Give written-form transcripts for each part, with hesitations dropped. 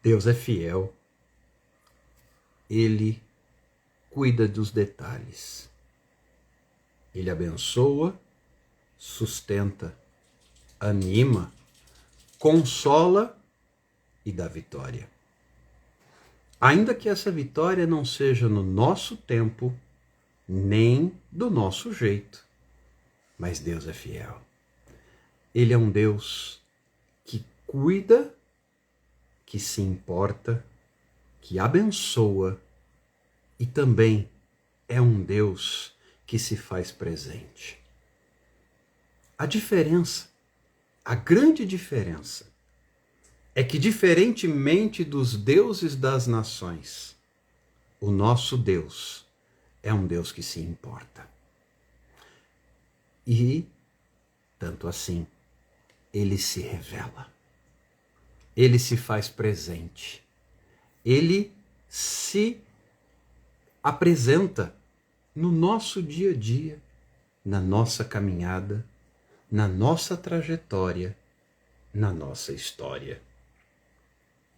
Deus é fiel. Ele cuida dos detalhes. Ele abençoa, sustenta, anima, consola e dá vitória. Ainda que essa vitória não seja no nosso tempo, nem do nosso jeito, mas Deus é fiel. Ele é um Deus que cuida, que se importa, que abençoa e também é um Deus que se faz presente. A diferença, a grande diferença, é que diferentemente dos deuses das nações, o nosso Deus é um Deus que se importa. E, tanto assim, ele se revela. Ele se faz presente. Ele se apresenta no nosso dia a dia, na nossa caminhada, na nossa trajetória, na nossa história.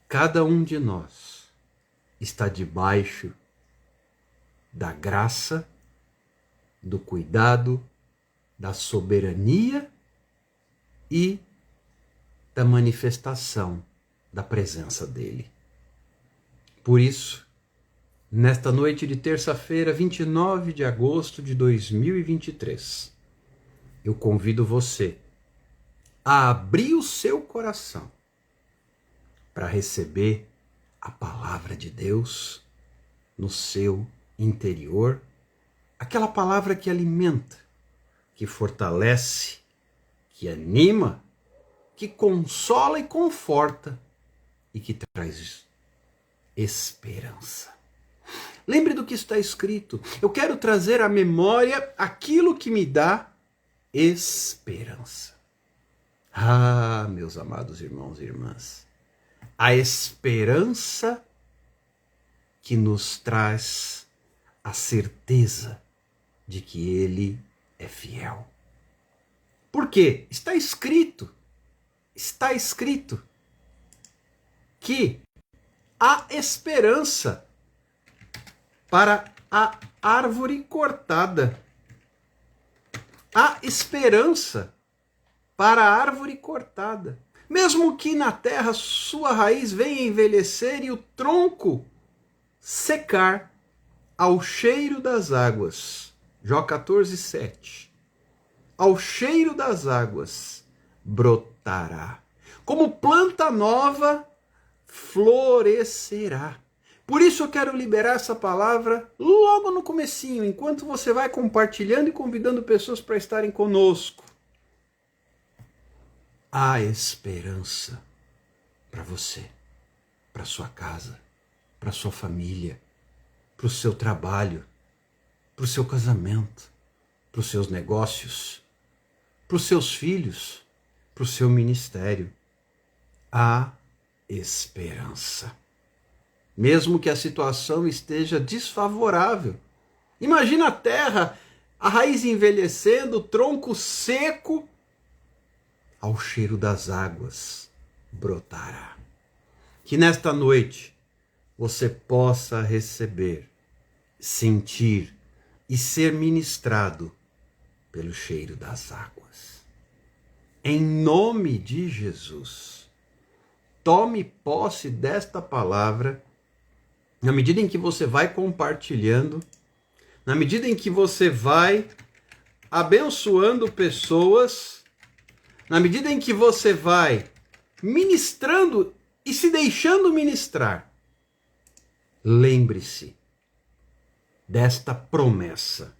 Cada um de nós está debaixo da graça, do cuidado, da soberania e da manifestação da presença dele. Por isso, nesta noite de terça-feira, 29 de agosto de 2023, eu convido você a abrir o seu coração para receber a palavra de Deus no seu interior, aquela palavra que alimenta, que fortalece, que anima, que consola e conforta e que traz esperança. Lembre do que está escrito. Eu quero trazer à memória aquilo que me dá esperança. Ah, meus amados irmãos e irmãs, a esperança que nos traz a certeza de que Ele é fiel. Por quê? Está escrito que há esperança para a árvore cortada. Há esperança para a árvore cortada. Mesmo que na terra sua raiz venha envelhecer e o tronco secar ao cheiro das águas. Jó 14:7. Ao cheiro das águas brotará. Como planta nova, florescerá. Por isso eu quero liberar essa palavra logo no comecinho, enquanto você vai compartilhando e convidando pessoas para estarem conosco. Há esperança para você, para sua casa, para sua família, para o seu trabalho, para o seu casamento, para os seus negócios, para os seus filhos, para o seu ministério. Há esperança. Mesmo que a situação esteja desfavorável. Imagina a terra, a raiz envelhecendo, o tronco seco, ao cheiro das águas brotará. Que nesta noite você possa receber, sentir e ser ministrado pelo cheiro das águas. Em nome de Jesus, tome posse desta palavra na medida em que você vai compartilhando, na medida em que você vai abençoando pessoas, na medida em que você vai ministrando e se deixando ministrar. Lembre-se desta promessa,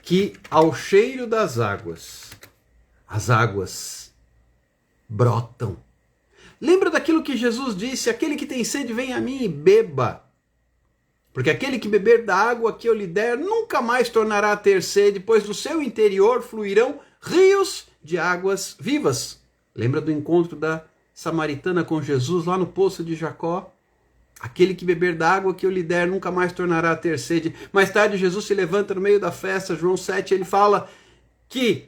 que ao cheiro das águas, as águas brotam. Lembra daquilo que Jesus disse: aquele que tem sede, vem a mim e beba. Porque aquele que beber da água que eu lhe der, nunca mais tornará a ter sede, pois do seu interior fluirão rios de águas vivas. Lembra do encontro da samaritana com Jesus lá no poço de Jacó? Aquele que beber da água que eu lhe der, nunca mais tornará a ter sede. Mais tarde, Jesus se levanta no meio da festa, João 7, ele fala que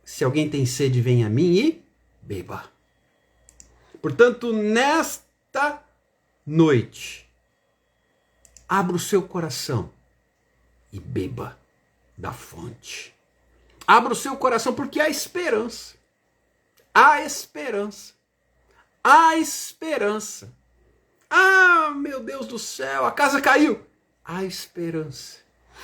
se alguém tem sede, vem a mim e beba. Portanto, nesta noite, abra o seu coração e beba da fonte. Abra o seu coração, porque há esperança. Há esperança. Há esperança. Ah, meu Deus do céu, a casa caiu. Há esperança.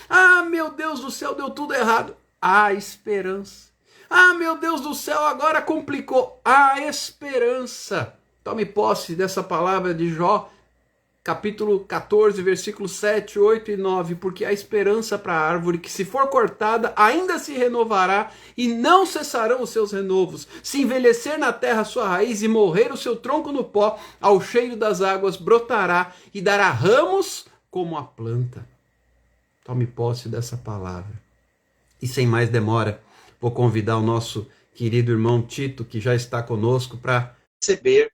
Ah, meu Deus do céu, deu tudo errado. Há esperança. Ah, meu Deus do céu, agora complicou. Há esperança. Tome posse dessa palavra de Jó, capítulo 14, versículos 7, 8 e 9. Porque há esperança para a árvore que, se for cortada, ainda se renovará e não cessarão os seus renovos. Se envelhecer na terra a sua raiz e morrer o seu tronco no pó, ao cheiro das águas brotará e dará ramos como a planta. Tome posse dessa palavra. E sem mais demora, vou convidar o nosso querido irmão Tito, que já está conosco, para receber.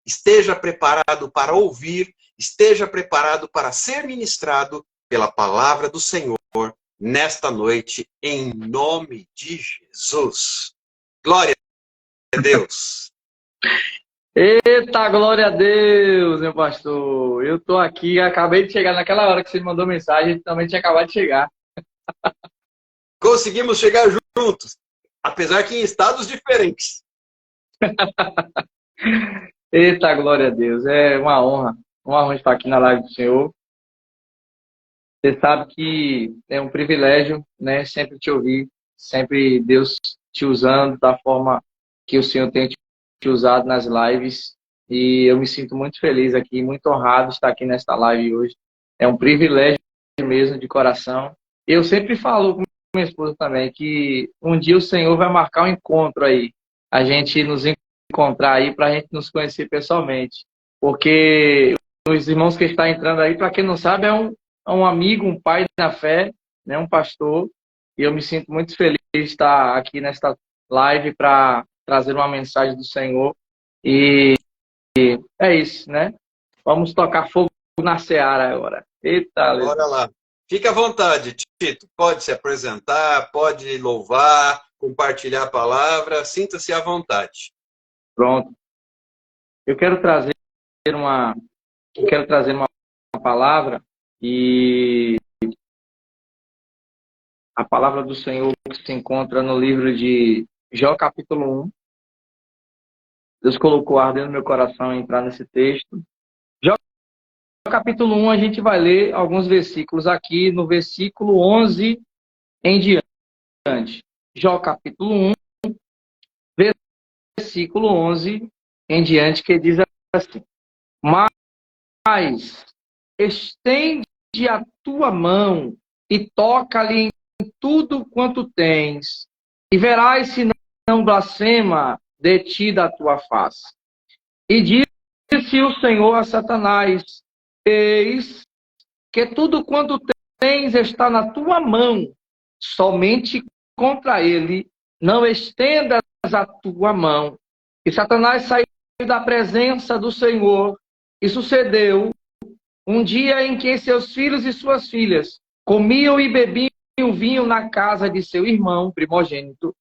Esteja preparado para ouvir, esteja preparado para ser ministrado pela palavra do Senhor nesta noite, em nome de Jesus. Glória a Deus. Eita, glória a Deus, meu pastor. Eu tô aqui, acabei de chegar naquela hora que você mandou mensagem, eu também tinha acabado de chegar. Conseguimos chegar juntos, apesar que em estados diferentes. Eita, glória a Deus. É uma honra estar aqui na live do Senhor. Você sabe que é um privilégio, né? Sempre te ouvir, sempre Deus te usando da forma que o Senhor tem te usado nas lives. E eu me sinto muito feliz aqui, muito honrado de estar aqui nesta live hoje. É um privilégio mesmo de coração. Eu sempre falo com minha esposa também que um dia o Senhor vai marcar um encontro aí. A gente nos encontrar aí para a gente nos conhecer pessoalmente. Porque os irmãos que estão entrando aí, para quem não sabe, é um amigo, um pai na fé, né, um pastor. E eu me sinto muito feliz de estar aqui nesta live para trazer uma mensagem do Senhor. E é isso, né? Vamos tocar fogo na seara agora. Eita, Bora lá. Fica à vontade, Tito. Pode se apresentar, pode louvar, compartilhar a palavra. Sinta-se à vontade. pronto. Eu quero trazer uma, uma palavra, e a palavra do Senhor que se encontra no livro de Jó, capítulo 1. Deus colocou ardendo no meu coração entrar nesse texto. Jó, capítulo 1, a gente vai ler alguns versículos aqui, no versículo 11 em diante. Jó, capítulo 1, versículo 11 em diante, que diz assim: Mas estende a tua mão e toca-lhe em tudo quanto tens, e verás se não blasfema de ti da tua face. E disse o Senhor a Satanás: Eis que tudo quanto tens está na tua mão, somente contra ele não estendas a tua mão. E Satanás saiu da presença do Senhor, e sucedeu um dia em que seus filhos e suas filhas comiam e bebiam vinho na casa de seu irmão primogênito.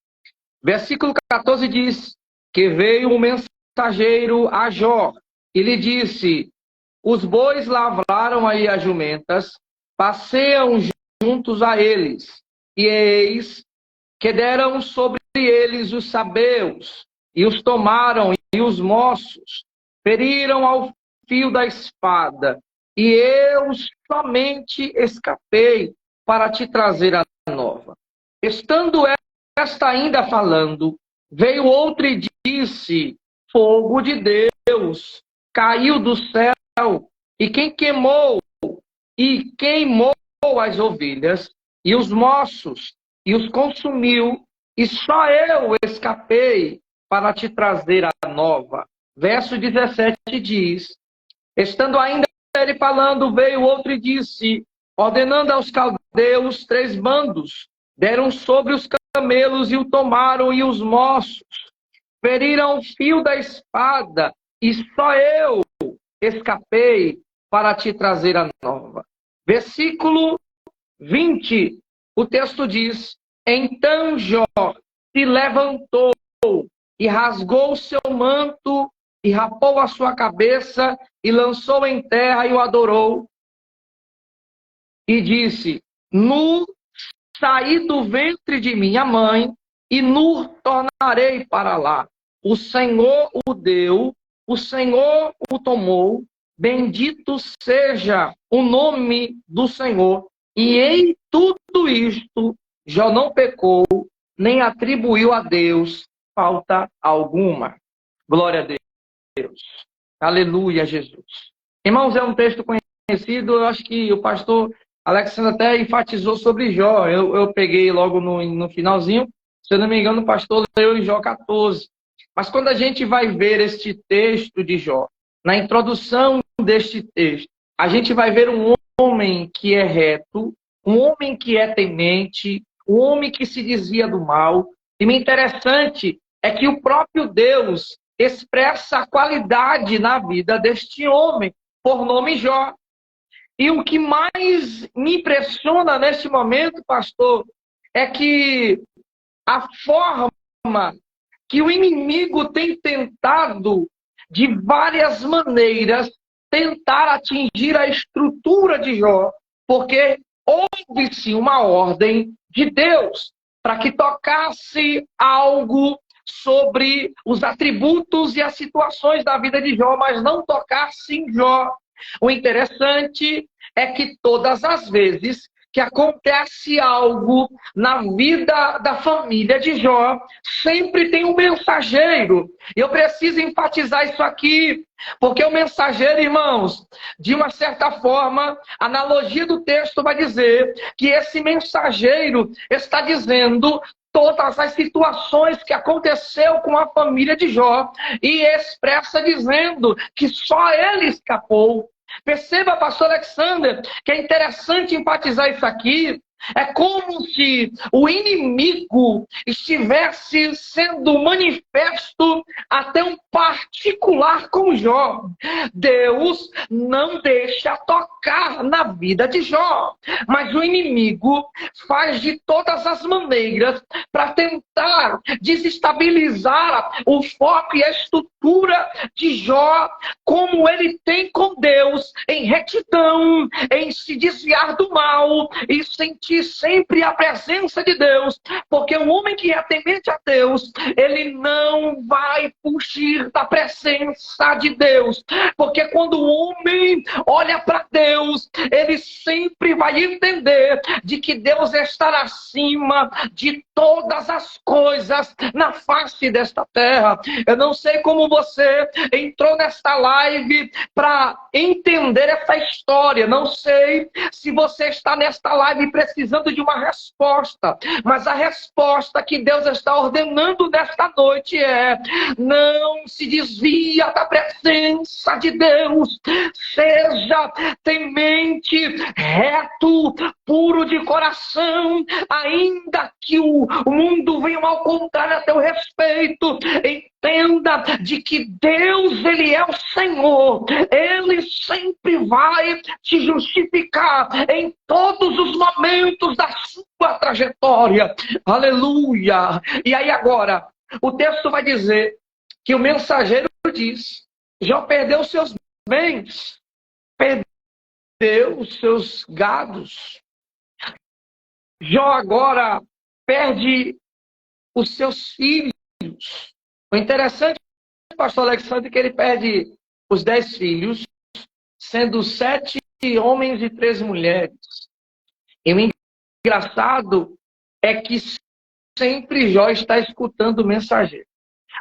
Versículo 14 diz que veio um mensageiro a Jó e lhe disse: os bois lavraram aí as jumentas, passeiam juntos a eles, e eis que deram sobre eles os sabeus, e os tomaram, e os moços feriram ao fio da espada, e eu somente escapei para te trazer a nova. Estando esta ainda falando, veio outro e disse: fogo de Deus caiu do céu, e queimou as ovelhas e os moços, e os consumiu, e só eu escapei para te trazer a nova. Verso 17 diz: estando ainda ele falando, veio outro e disse, ordenando aos caldeus 3 bandos, deram sobre os camelos e o tomaram, e os moços feriram o fio da espada, e só eu escapei para te trazer a nova. Versículo 20, o texto diz: então Jó se levantou e rasgou seu manto e rapou a sua cabeça e lançou em terra e o adorou. E disse: Nu saí do ventre de minha mãe e nu tornarei para lá. O Senhor o deu, o Senhor o tomou. Bendito seja o nome do Senhor. E em tudo isto, Jó não pecou, nem atribuiu a Deus falta alguma. Glória a Deus. Aleluia, Jesus. Irmãos, é um texto conhecido, eu acho que o pastor Alexandre até enfatizou sobre Jó. Eu peguei logo no finalzinho, se eu não me engano, o pastor leu em Jó 14. Mas quando a gente vai ver este texto de Jó, na introdução deste texto, a gente vai ver um homem que é reto, um homem que é temente, um homem que se desvia do mal. E o interessante é que o próprio Deus expressa a qualidade na vida deste homem, por nome Jó. E o que mais me impressiona neste momento, pastor, é que a forma que o inimigo tem tentado, de várias maneiras, tentar atingir a estrutura de Jó, porque houve-se uma ordem de Deus para que tocasse algo sobre os atributos e as situações da vida de Jó, mas não tocasse em Jó. O interessante é que todas as vezes que acontece algo na vida da família de Jó, sempre tem um mensageiro. Eu preciso enfatizar isso aqui, porque o mensageiro, irmãos, de uma certa forma, a analogia do texto vai dizer que esse mensageiro está dizendo todas as situações que aconteceu com a família de Jó e expressa dizendo que só ele escapou. Perceba, pastor Alexander, que é interessante enfatizar isso aqui. É como se o inimigo estivesse sendo manifesto até um particular com Jó. Deus não deixa tocar na vida de Jó, mas o inimigo faz de todas as maneiras para tentar desestabilizar o foco e a estrutura de Jó, como ele tem com Deus, em retidão, em se desviar do mal e sentir sempre a presença de Deus, porque um homem que é temente a Deus, ele não vai fugir da presença de Deus, porque quando o homem olha para Deus, ele sempre vai entender de que Deus está acima de todas as coisas na face desta terra. Eu não sei como você entrou nesta live para entender essa história, não sei se você está nesta live precisando de uma resposta, mas a resposta que Deus está ordenando nesta noite é: não se desvia da presença de Deus, seja temente, reto, puro de coração, ainda que o mundo venha ao contrário a teu respeito. Entenda de que Deus, Ele é o Senhor. Ele sempre vai te justificar em todos os momentos da sua trajetória. Aleluia! E aí agora, o texto vai dizer que o mensageiro diz: Jó perdeu seus bens, perdeu os seus gados. Jó agora perde os seus filhos. O interessante, pastor Alexandre, é que ele perde os 10 filhos, sendo 7 homens e 3 mulheres. E o engraçado é que sempre Jó está escutando o mensageiro.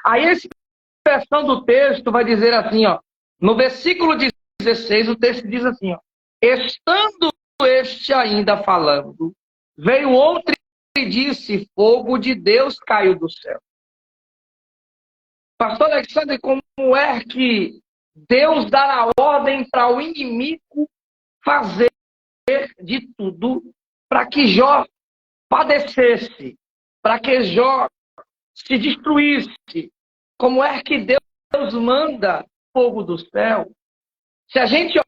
Aí a expressão do texto vai dizer assim, ó, no versículo 16, o texto diz assim, ó: estando este ainda falando, veio outro e disse: fogo de Deus caiu do céu. Pastor Alexandre, como é que Deus dará ordem para o inimigo fazer de tudo para que Jó padecesse, para que Jó se destruísse? Como é que Deus manda fogo do céu? Se a gente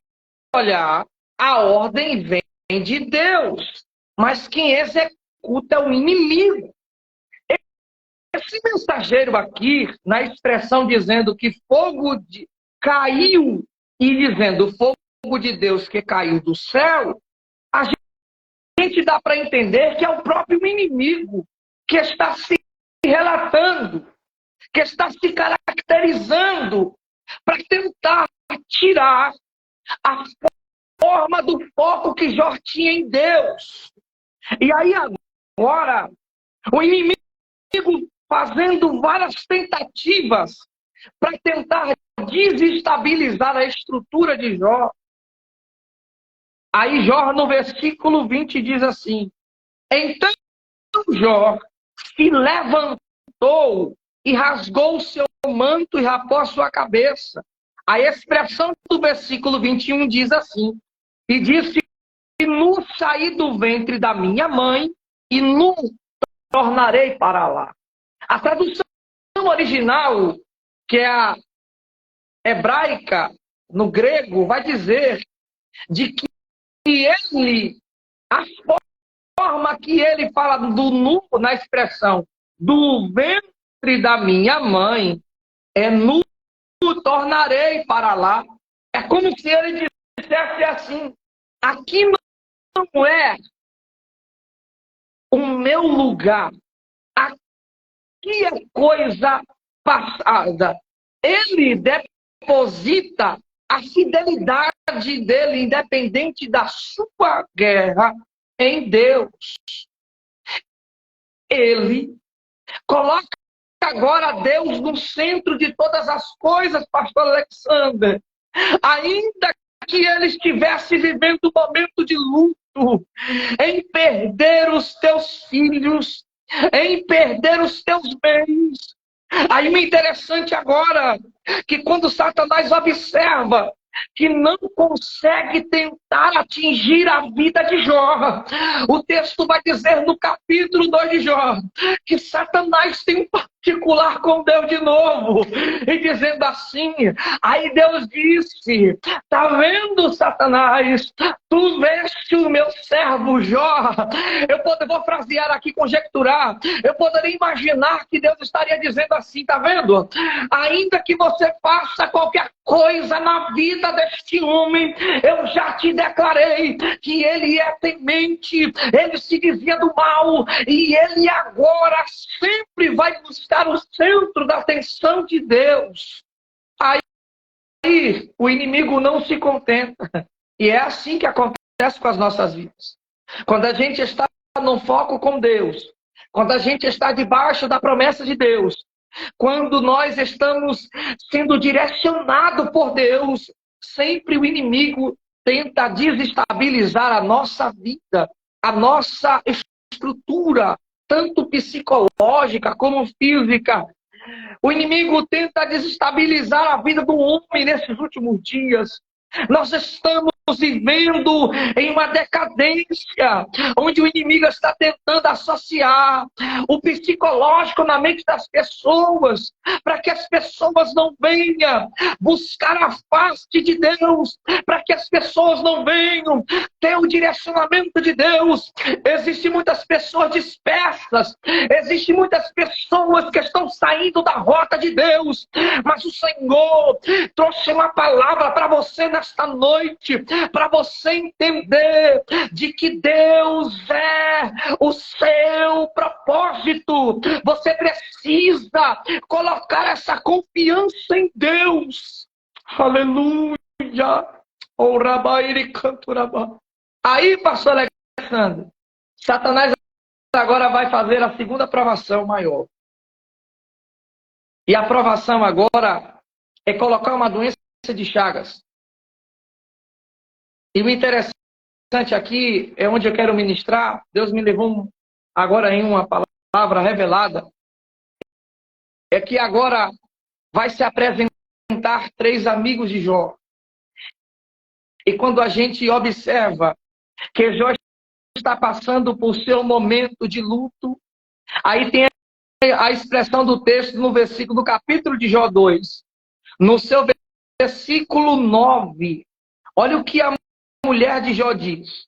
olhar, a ordem vem de Deus, mas quem executa é o inimigo. Esse mensageiro aqui, na expressão dizendo que caiu e dizendo fogo de Deus que caiu do céu, a gente dá para entender que é o próprio inimigo que está se relatando, que está se caracterizando para tentar tirar a forma do foco que Jó tinha em Deus. E aí agora, o inimigo fazendo várias tentativas para tentar desestabilizar a estrutura de Jó. Aí Jó, no versículo 20, diz assim: então Jó se levantou e rasgou o seu manto e rapou a sua cabeça. A expressão do versículo 21 diz assim: e disse: nu saí do ventre da minha mãe e nu tornarei para lá. A tradução original, que é a hebraica, no grego, vai dizer de que ele, a forma que ele fala do nu, na expressão do ventre da minha mãe, é nu tornarei para lá. É como se ele dissesse assim: aqui não é o meu lugar, aqui é coisa passada. Ele deposita a fidelidade dele, independente da sua guerra, em Deus. Ele coloca agora Deus no centro de todas as coisas, pastor Alexander. Ainda que ele estivesse vivendo um momento de luto, em perder os teus filhos, em perder os teus bens. Aí o interessante agora, que quando Satanás observa que não consegue tentar atingir a vida de Jó, o texto vai dizer no capítulo 2 de Jó, que Satanás tem um particular com Deus de novo, e dizendo assim, aí Deus disse: tá vendo, Satanás, tu veste o meu servo Jó. Vou frasear aqui, conjecturar, eu poderia imaginar que Deus estaria dizendo assim: tá vendo, ainda que você faça qualquer coisa na vida deste homem, eu já te declarei que ele é temente, ele se dizia do mal, e ele agora sempre vai buscar o centro da atenção de Deus. Aí o inimigo não se contenta, e é assim que acontece com as nossas vidas. Quando a gente está no foco com Deus, quando a gente está debaixo da promessa de Deus, quando nós estamos sendo direcionados por Deus, sempre o inimigo tenta desestabilizar a nossa vida, a nossa estrutura, tanto psicológica como física. O inimigo tenta desestabilizar a vida do homem nesses últimos dias. Nós estamos vivendo em uma decadência, onde o inimigo está tentando associar o psicológico na mente das pessoas, para que as pessoas não venham buscar a face de Deus, para que as pessoas não venham ter o direcionamento de Deus. Existem muitas pessoas dispersas, existem muitas pessoas que estão saindo da rota de Deus, mas o Senhor trouxe uma palavra para você nesta noite, para você entender de que Deus é o seu propósito. Você precisa colocar essa confiança em Deus. Aleluia. Aí, pastor Alexandre, Satanás agora vai fazer a segunda provação maior. E a provação agora é colocar uma doença de Chagas. E o interessante aqui é onde eu quero ministrar. Deus me levou agora em uma palavra revelada. É que agora vai se apresentar 3 amigos de Jó. E quando a gente observa que Jó está passando por seu momento de luto, aí tem a expressão do texto no versículo do capítulo de Jó 2. No seu versículo 9, olha o que a mulher de Jó diz.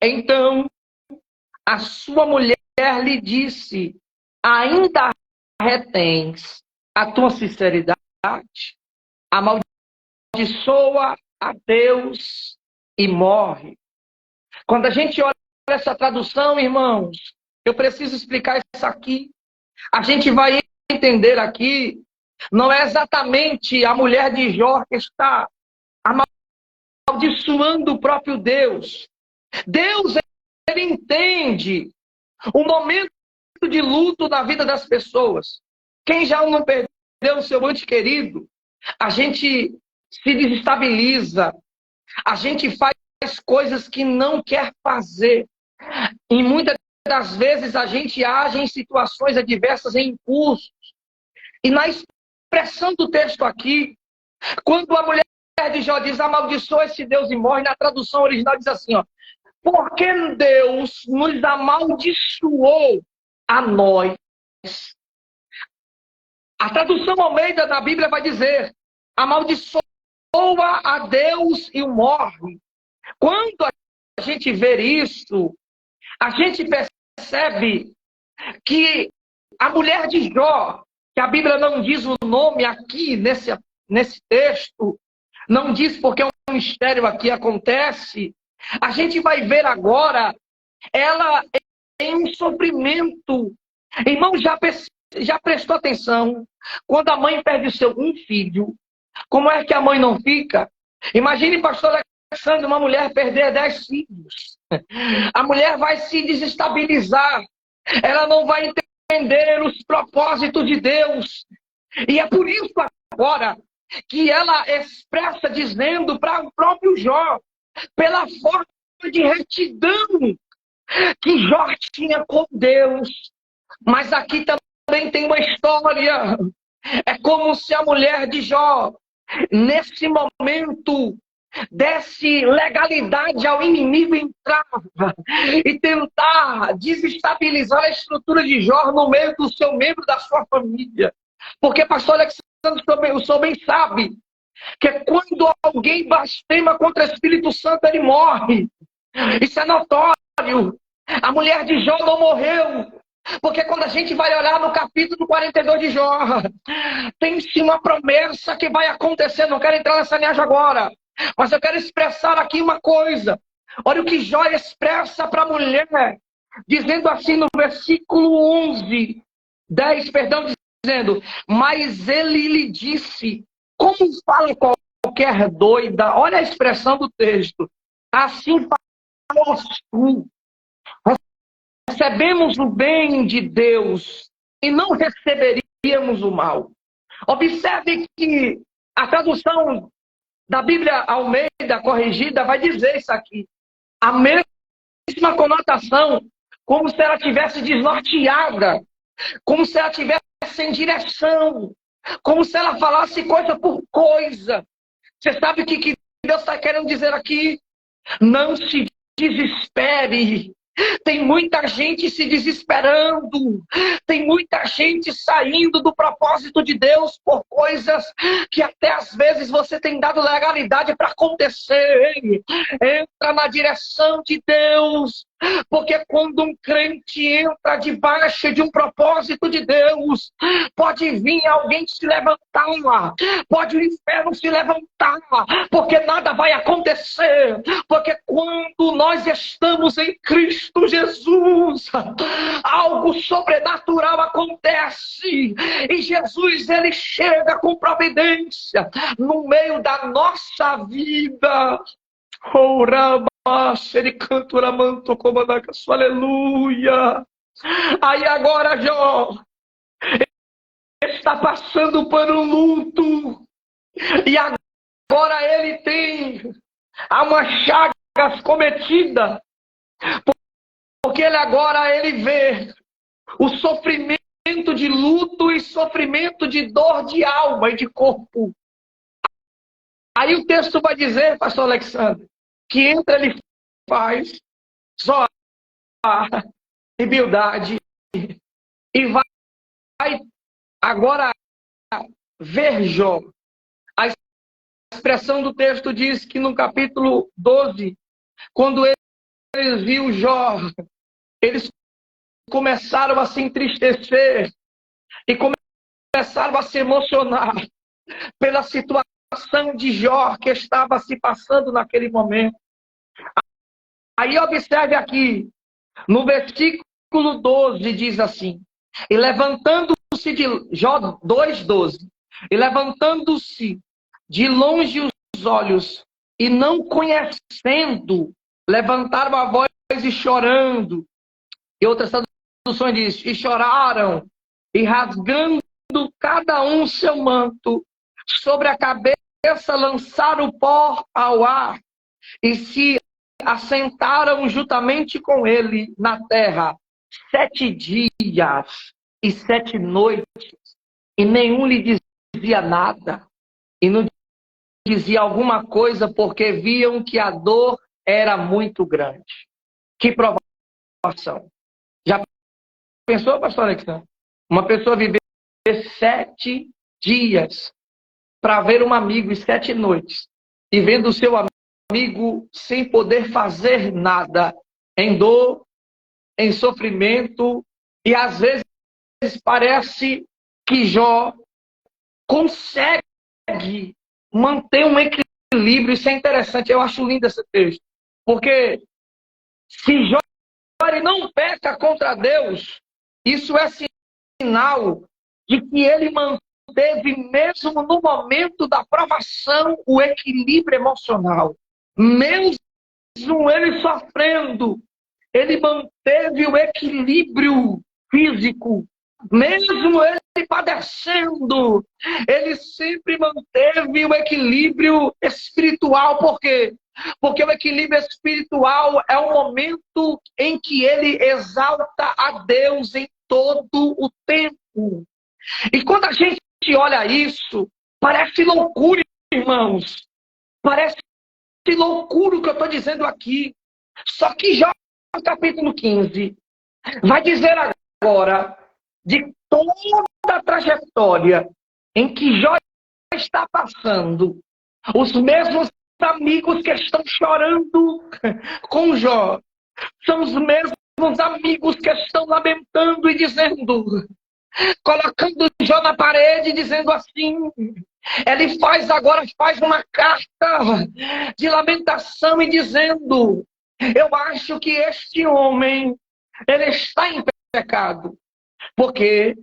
Então, a sua mulher lhe disse: ainda retens a tua sinceridade, amaldiçoa a Deus e morre. Quando a gente olha essa tradução, irmãos, eu preciso explicar isso aqui. A gente vai entender aqui, não é exatamente a mulher de Jó que está amaldiçoando o próprio Deus. Deus, ele entende o momento de luto na vida das pessoas. Quem já não perdeu o seu ente querido, a gente se desestabiliza, a gente faz coisas que não quer fazer. E muitas das vezes a gente age em situações adversas, em impulsos. E na expressão do texto aqui, quando a mulher de Jó diz amaldiçoa esse Deus e morre, na tradução original diz assim, ó, porque Deus nos amaldiçoou a nós. A tradução Almeida na Bíblia vai dizer, amaldiçoa a Deus e morre. Quando a gente vê isso, a gente percebe que a mulher de Jó, que a Bíblia não diz o nome aqui nesse texto, não diz porque um mistério aqui acontece, a gente vai ver agora ela em um sofrimento. Irmão, já prestou atenção? Quando a mãe perde um filho, como é que a mãe não fica? Imagine, pastor Alexandre, uma mulher perder 10 filhos. A mulher vai se desestabilizar. Ela não vai entender os propósitos de Deus. E é por isso agora que ela expressa dizendo para o próprio Jó, pela forma de retidão que Jó tinha com Deus. Mas aqui também tem uma história. É como se a mulher de Jó, nesse momento, desse legalidade ao inimigo entrar e tentar desestabilizar a estrutura de Jó no meio do seu membro da sua família. Porque, pastor Alexandre, o senhor bem sabe que quando alguém blasfema contra o Espírito Santo, ele morre. Isso é notório. A mulher de Jó não morreu. Porque quando a gente vai olhar no capítulo 42 de Jó, tem-se uma promessa que vai acontecer. Não quero entrar nessa linhagem agora, mas eu quero expressar aqui uma coisa. Olha o que Jó expressa para a mulher, dizendo assim no versículo 10, dizendo, mas ele lhe disse, como fala qualquer doida, olha a expressão do texto, assim falas tu, recebemos o bem de Deus e não receberíamos o mal. Observe que a tradução da Bíblia Almeida corrigida vai dizer isso aqui. A mesma conotação, como se ela tivesse desnorteada, como se ela tivesse sem direção, como se ela falasse coisa por coisa. Você sabe o que Deus está querendo dizer aqui? Não se desespere. Tem muita gente se desesperando. Tem muita gente saindo do propósito de Deus por coisas que até às vezes você tem dado legalidade para acontecer. Entra na direção de Deus. Porque quando um crente entra debaixo de um propósito de Deus, pode vir alguém se levantar, pode o inferno se levantar, porque nada vai acontecer. Porque quando nós estamos em Cristo Jesus, algo sobrenatural acontece. E Jesus, ele chega com providência no meio da nossa vida. Oh, ele cantura manto comandacas, aleluia. Aí agora Jó está passando por um luto e agora ele tem uma chagas cometida, porque ele vê o sofrimento de luto e sofrimento de dor de alma e de corpo. Aí o texto vai dizer, pastor Alexandre, que entra ele faz só a humildade e vai agora ver Jó. A expressão do texto diz que no capítulo 12, quando eles viram Jó, eles começaram a se entristecer e começaram a se emocionar pela situação de Jó que estava se passando naquele momento. Aí observe aqui, no versículo 12 diz assim: e levantando-se de Jó 2:12, e levantando-se de longe os olhos, e não conhecendo, levantaram a voz e chorando. E outras traduções diz, e choraram, e rasgando cada um seu manto, sobre a cabeça lançaram o pó ao ar, e se assentaram juntamente com ele na terra 7 dias e 7 noites, e nenhum lhe dizia nada, e não dizia alguma coisa, porque viam que a dor era muito grande. Que provação! Já pensou, pastor Alexandre? Uma pessoa viver 7 dias para ver um amigo e 7 noites, e vendo o seu amigo sem poder fazer nada, em dor, em sofrimento, e às vezes parece que Jó consegue manter um equilíbrio. Isso é interessante, eu acho lindo esse texto, porque se Jó ele não peca contra Deus, isso é sinal de que ele manteve, mesmo no momento da provação, o equilíbrio emocional. Mesmo ele sofrendo, ele manteve o equilíbrio físico. Mesmo ele padecendo, ele sempre manteve o equilíbrio espiritual. Por quê? Porque o equilíbrio espiritual é o momento em que ele exalta a Deus em todo o tempo. E quando a gente olha isso, parece loucura, irmãos. Parece loucura o que eu estou dizendo aqui. Só que Jó, capítulo 15, vai dizer agora de toda a trajetória em que Jó está passando. Os mesmos amigos que estão chorando com Jó são os mesmos amigos que estão lamentando e dizendo, colocando Jó na parede, dizendo assim. Ele faz uma carta de lamentação e dizendo: eu acho que este homem, ele está em pecado. Porque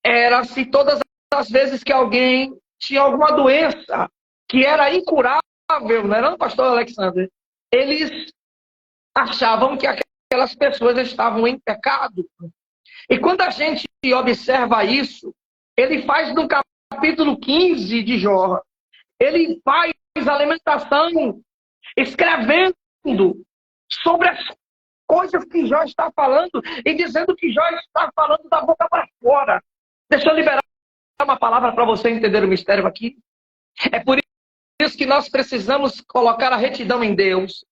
era-se todas as vezes que alguém tinha alguma doença que era incurável, não era, pastor Alexandre? Eles achavam que aquelas pessoas estavam em pecado. E quando a gente observa isso, ele faz no capítulo 15 de Jó, ele faz a lamentação escrevendo sobre as coisas que Jó está falando e dizendo que Jó está falando da boca para fora. Deixa eu liberar uma palavra para você entender o mistério aqui. É por isso que nós precisamos colocar a retidão em Deus,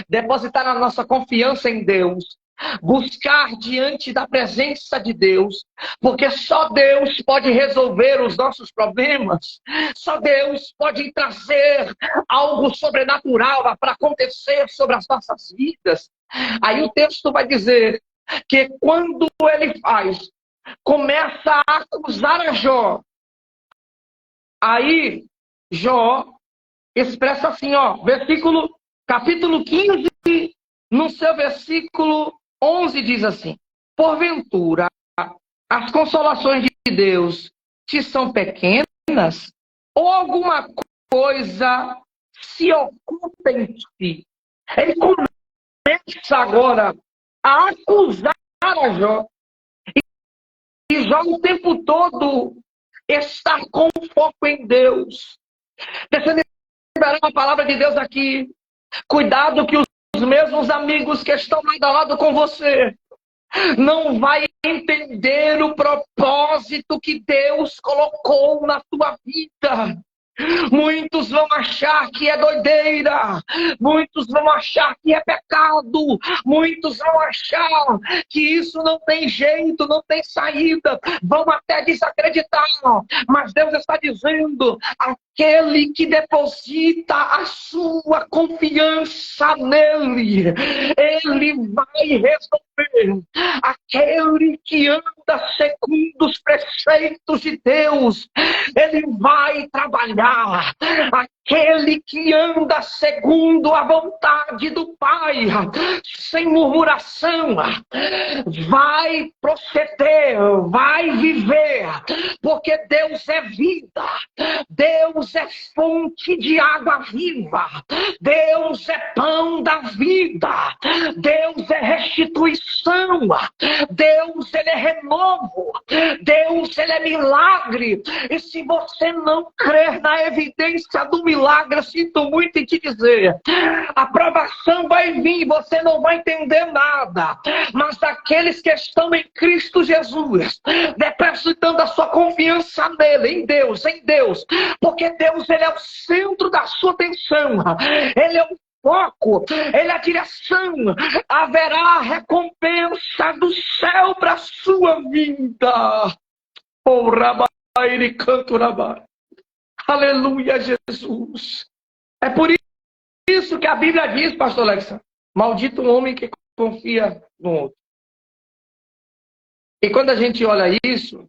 depositar a nossa confiança em Deus, buscar diante da presença de Deus, porque só Deus pode resolver os nossos problemas, só Deus pode trazer algo sobrenatural para acontecer sobre as nossas vidas. Aí o texto vai dizer que quando ele começa a acusar a Jó, aí Jó expressa assim, capítulo 15, no seu versículo 11 diz assim: porventura, as consolações de Deus te são pequenas, ou alguma coisa se oculta em ti? Ele começa agora a acusar a Jó. E Jó o tempo todo está com foco em Deus. Deixa eu liberar uma palavra de Deus aqui. Cuidado que os mesmos amigos que estão lado a lado com você não vai entender o propósito que Deus colocou na tua vida. Muitos vão achar que é doideira, muitos vão achar que é pecado, muitos vão achar que isso não tem jeito, não tem saída, vão até desacreditar, mas Deus está dizendo: aquele que deposita a sua confiança nele, ele vai resolver. Aquele que anda segundo os preceitos de Deus, ele vai trabalhar. Aquele que anda segundo a vontade do Pai, sem murmuração, vai proceder, vai viver, porque Deus é vida, Deus é fonte de água viva, Deus é pão da vida, Deus é restituição, Deus ele é renovo, Deus ele é milagre. E se você não crer na evidência do milagre, eu sinto muito em te dizer, a provação vai vir, você não vai entender nada, mas daqueles que estão em Cristo Jesus, depositando a sua confiança nele, em Deus, porque Deus ele é o centro da sua atenção, ele é o foco, ele é a direção, haverá recompensa do céu para a sua vida. Oh, Rabai, canto Rabai. Aleluia, Jesus. É por isso que a Bíblia diz, pastor Alexandre, maldito o homem que confia no outro. E quando a gente olha isso,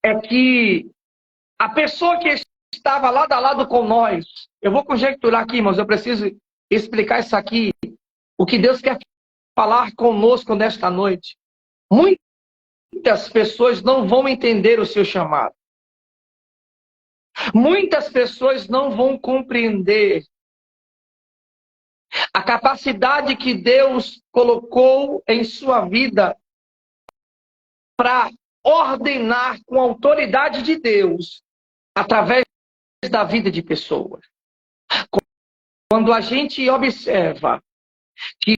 é que a pessoa que estava lado a lado com nós, eu vou conjecturar aqui, mas eu preciso explicar isso aqui, o que Deus quer falar conosco nesta noite. Muitas pessoas não vão entender o seu chamado. Muitas pessoas não vão compreender a capacidade que Deus colocou em sua vida para ordenar com a autoridade de Deus através da vida de pessoas. Quando a gente observa que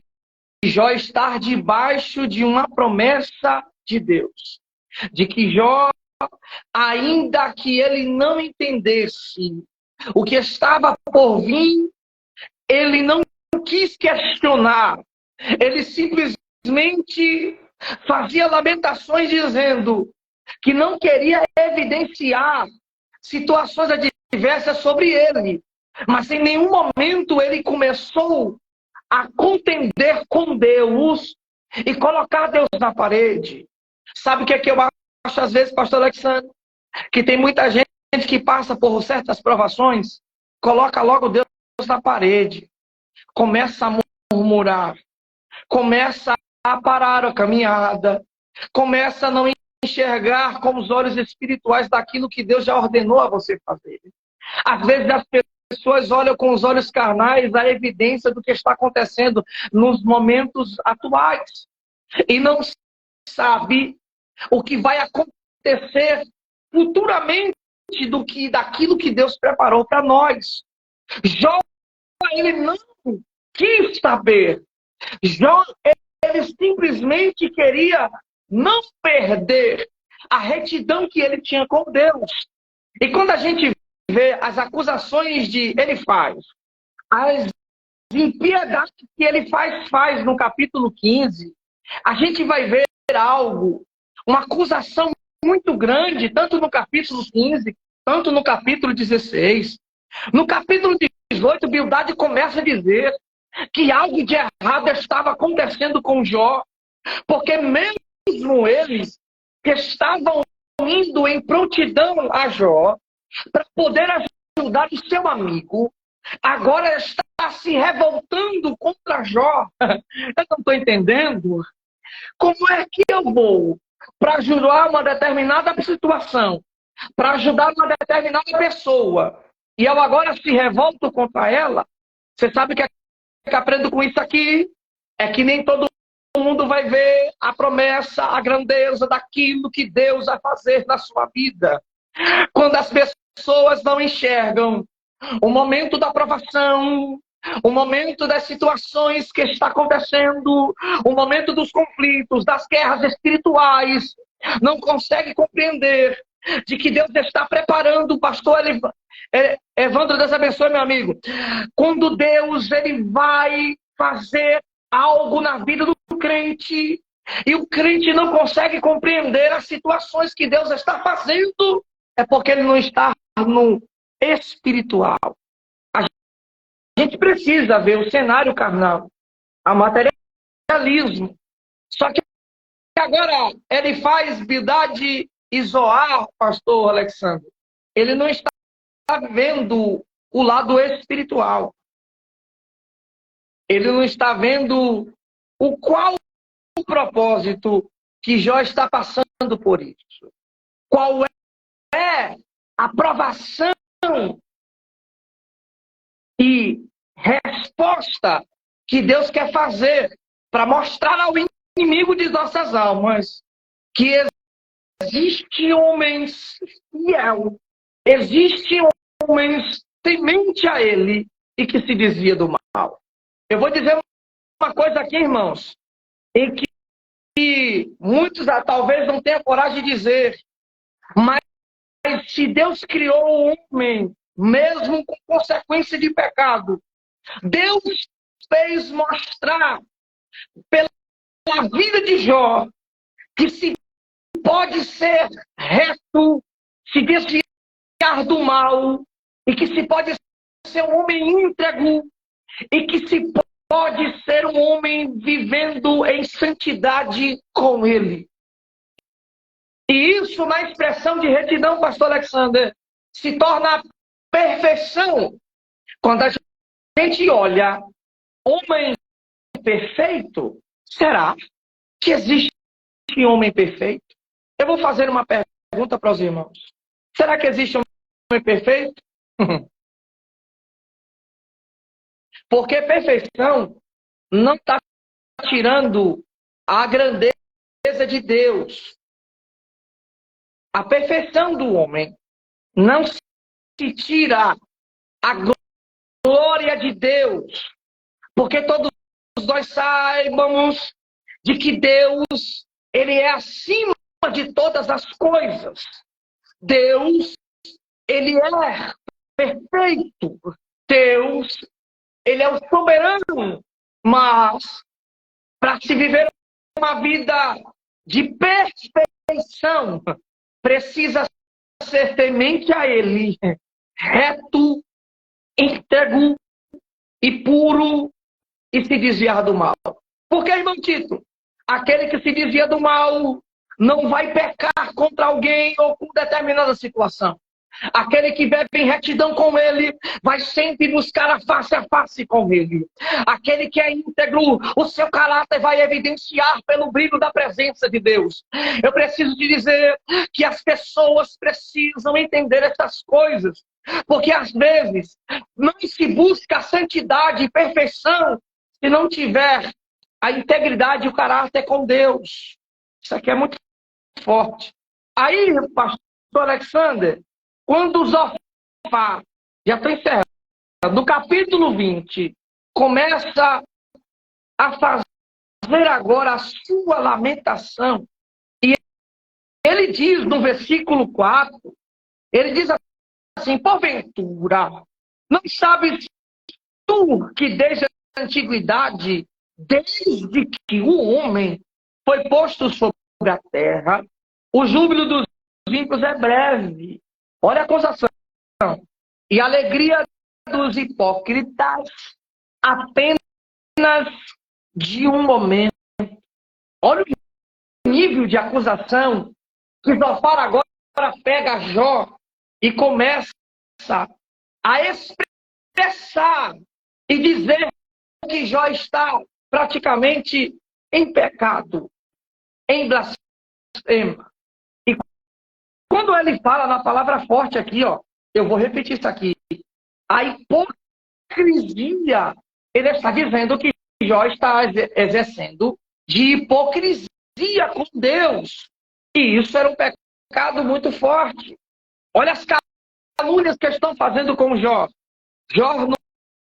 Jó está debaixo de uma promessa de Deus, de que Jó, ainda que ele não entendesse o que estava por vir, ele não quis questionar, ele simplesmente fazia lamentações dizendo que não queria evidenciar situações adversas sobre ele, mas em nenhum momento ele começou a contender com Deus e colocar Deus na parede. Sabe o que é que eu acho às vezes, pastor Alexandre? Que tem muita gente que passa por certas provações, coloca logo Deus na parede, começa a murmurar, começa a parar a caminhada, começa a não enxergar com os olhos espirituais daquilo que Deus já ordenou a você fazer. Às vezes as pessoas olham com os olhos carnais a evidência do que está acontecendo nos momentos atuais e não sabe o que vai acontecer futuramente daquilo que Deus preparou para nós. Jó, ele não quis saber. Jó, ele simplesmente queria não perder a retidão que ele tinha com Deus. E quando a gente vê as acusações de Elifaz, as impiedades que ele faz no capítulo 15, a gente vai ver algo, uma acusação muito grande, tanto no capítulo 15, tanto no capítulo 16. No capítulo 18, Bildade começa a dizer que algo de errado estava acontecendo com Jó, porque mesmo eles que estavam indo em prontidão a Jó para poder ajudar o seu amigo, agora está se revoltando contra Jó. Eu não estou entendendo. Como é que eu vou para ajudar uma determinada situação, para ajudar uma determinada pessoa, e eu agora se revolto contra ela? Você sabe que aprendo com isso aqui? É que nem todo mundo vai ver a promessa, a grandeza daquilo que Deus vai fazer na sua vida. Quando as pessoas não enxergam o momento da provação, o momento das situações que está acontecendo, o momento dos conflitos, das guerras espirituais, não consegue compreender de que Deus está preparando o pastor Evandro, Deus abençoe, meu amigo. Quando Deus ele vai fazer algo na vida do crente, e o crente não consegue compreender as situações que Deus está fazendo, é porque ele não está no espiritual. A gente precisa ver o cenário carnal, a materialismo. Só que agora ele faz Bildade e Zoar, pastor Alexandre. Ele não está vendo o lado espiritual. Ele não está vendo qual o propósito que Jó está passando por isso. Qual é a provação e resposta que Deus quer fazer para mostrar ao inimigo de nossas almas que existe homens fiel, existe homens temente a ele e que se desvia do mal. Eu vou dizer uma coisa aqui, irmãos, em que muitos talvez não tenham coragem de dizer, mas se Deus criou o homem, mesmo com consequência de pecado, Deus fez mostrar pela vida de Jó que se pode ser reto, se desviar do mal, e que se pode ser um homem íntegro, e que se pode ser um homem vivendo em santidade com ele. E isso, na expressão de retidão, pastor Alexander, se torna perfeição. Quando a gente olha homem perfeito, será que existe homem perfeito? Eu vou fazer uma pergunta para os irmãos. Será que existe homem perfeito? Porque perfeição não está tirando a grandeza de Deus. A perfeição do homem não se tira a glória de Deus. Porque todos nós saibamos de que Deus, ele é acima de todas as coisas. Deus, ele é perfeito. Deus, ele é o soberano. Mas, para se viver uma vida de perfeição, precisa ser temente a ele, reto, íntegro e puro, e se desviar do mal. Porque, irmão Tito, aquele que se desvia do mal não vai pecar contra alguém ou com determinada situação. Aquele que vive em retidão com ele vai sempre buscar a face com ele. Aquele que é íntegro, o seu caráter vai evidenciar pelo brilho da presença de Deus. Eu preciso te dizer que as pessoas precisam entender essas coisas, porque às vezes não se busca a santidade e perfeição se não tiver a integridade e o caráter com Deus. Isso aqui é muito forte. Aí, pastor Alexander, quando Zofar, já estou encerrando, no capítulo 20, começa a fazer agora a sua lamentação, e ele diz no versículo 4, ele diz assim: porventura, não sabes tu que desde a antiguidade, desde que o homem foi posto sobre a terra, o júbilo dos ímpios é breve. Olha a acusação. E a alegria dos hipócritas apenas de um momento. Olha o nível de acusação que Zofar agora pega Jó e começa a expressar e dizer que Jó está praticamente em pecado, em blasfema. E quando ele fala na palavra forte aqui, ó, eu vou repetir isso aqui. A hipocrisia, ele está dizendo que Jó está exercendo de hipocrisia com Deus. E isso era um pecado muito forte. Olha as calúnias que estão fazendo com Jó. Jó, no